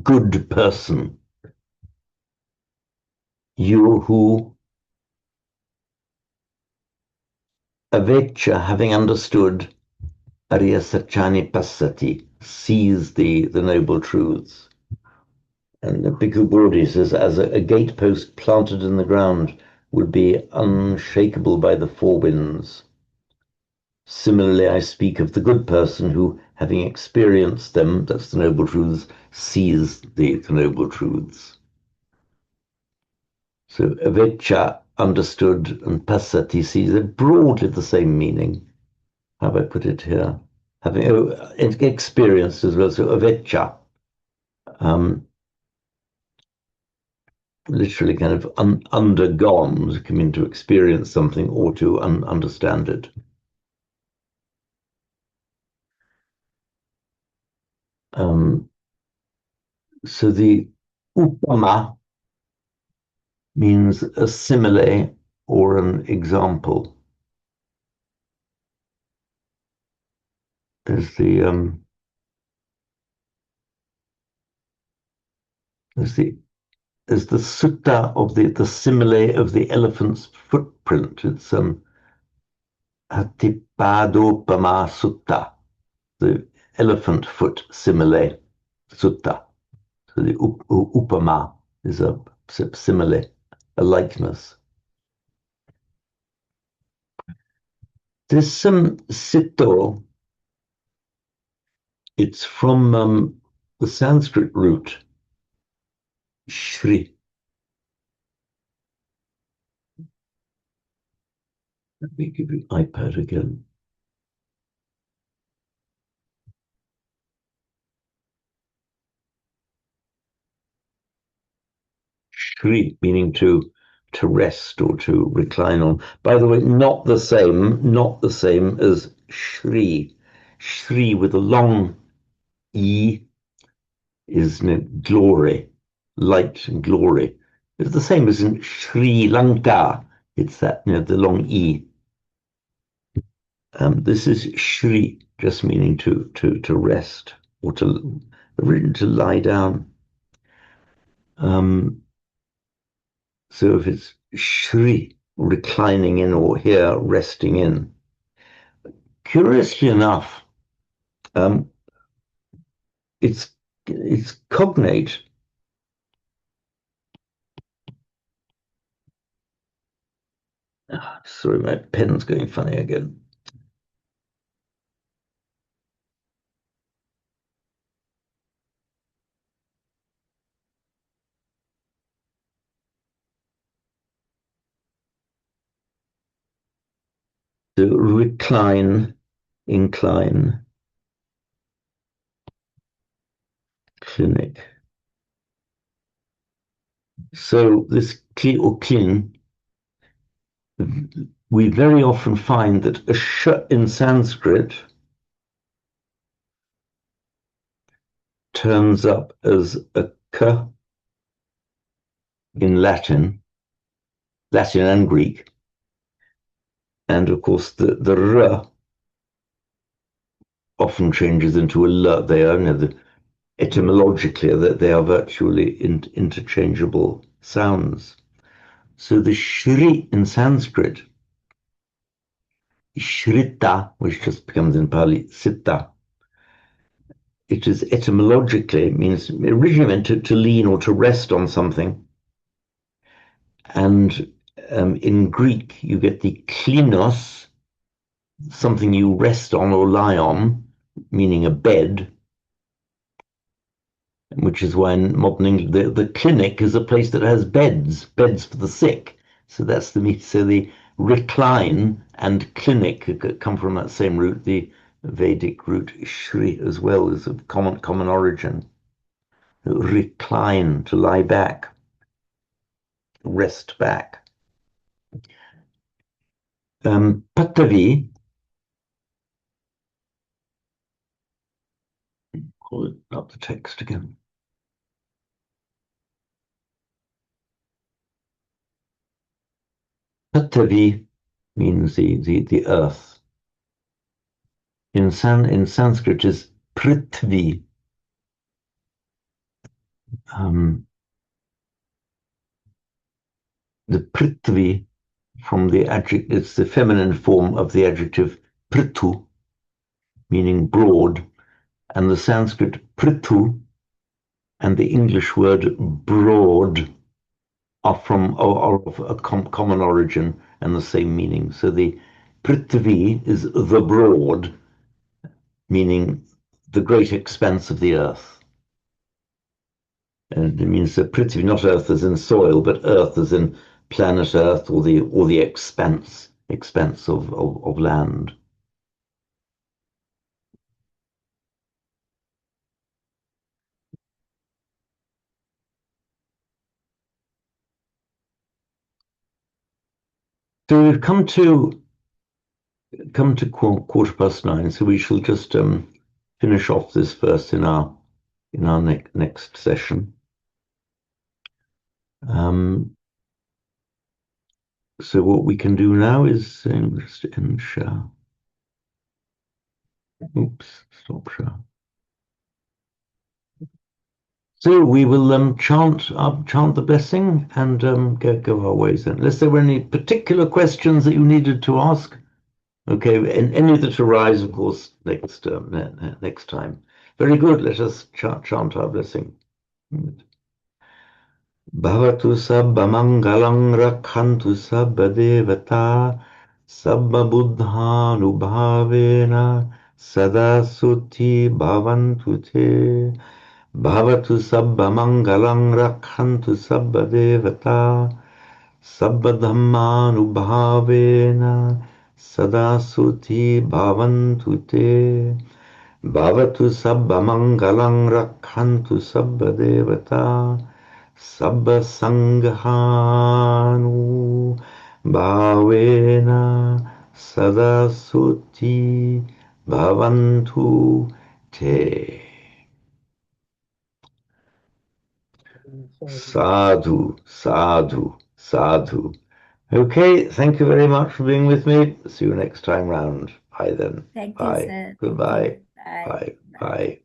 good person, you who, aveccha, having understood, Arya Sachani Passati, sees the noble truths. And the Bhikkhu Bodhi says, as a gatepost planted in the ground would be unshakable by the four winds. Similarly, I speak of the good person who, having experienced them, that's the noble truths, sees the noble truths. So aveccha, understood, and passati, sees, are broadly the same meaning. How have I put it here? Having experienced as well, so aveccha, literally kind of undergone, to come in to experience something or to understand it. So the upama means a simile or an example. There's the sutta of the simile of the elephant's footprint. It's Hatipadopama Sutta, the elephant foot simile sutta. So the upama is a simile, a likeness. There's some sitto. It's from the Sanskrit root Shri. Let me give you iPad again. Shri, meaning to rest or to recline on. By the way, not the same as Shri. Shri with a long E is glory, light and glory. It's the same as in Sri Lanka. It's that, the long E. This is Shri, just meaning to rest or to lie down. So if it's Shri, reclining in, or here, resting in. Curiously enough, it's cognate. Sorry, my pen's going funny again. So recline, incline, clinic. So this kli or klin, we very often find that a sh in Sanskrit turns up as a k in Latin and Greek. And of course, the r often changes into a l. They are, etymologically, that they are virtually interchangeable sounds. So the shri in Sanskrit, shrita, which just becomes in Pali sitta, it is etymologically, means originally meant to lean or to rest on something. And in Greek, you get the klinos, something you rest on or lie on, meaning a bed, which is why in modern English, the clinic is a place that has beds for the sick. So that's so the recline and clinic come from that same root. The Vedic root shri as well is of common origin. Recline, to lie back, rest back. Patavi, call it up the text again. Patavi means the earth. In Sanskrit is prithvi. The prithvi from the adjective, it's the feminine form of the adjective prithu, meaning broad, and the Sanskrit prithu and the English word broad are of a common origin and the same meaning. So the prithvi is the broad, meaning the great expanse of the earth. And it means that prithvi, not earth as in soil, but earth as in planet Earth, or the expanse of land. So we've come to 9:15, so we shall just finish off this verse in our next session. So what we can do now is just end share. Oops, stop share. So we will chant the blessing and go our ways then. Unless there were any particular questions that you needed to ask. Okay, and any that arise, of course, next time. Very good. Let us chant our blessing. Bhavatu sabba mangalang rakhantu sabba devata sabba buddhanubhavena sada suti bhavantu te. Bhavatu sabba mangalang rakhantu sabba devata sabba dhammanubhavena sada suti bhavantu te. Bhavatu sabba mangalang rakhantu sabba devata sabba sanghanu bhavena sada suti bhavantu te. Sadhu, sadhu, sadhu. Okay, thank you very much for being with me. See you next time round. Bye then. Thank you, Bye. sir. Thank Goodbye. you. Bye. Bye. Bye.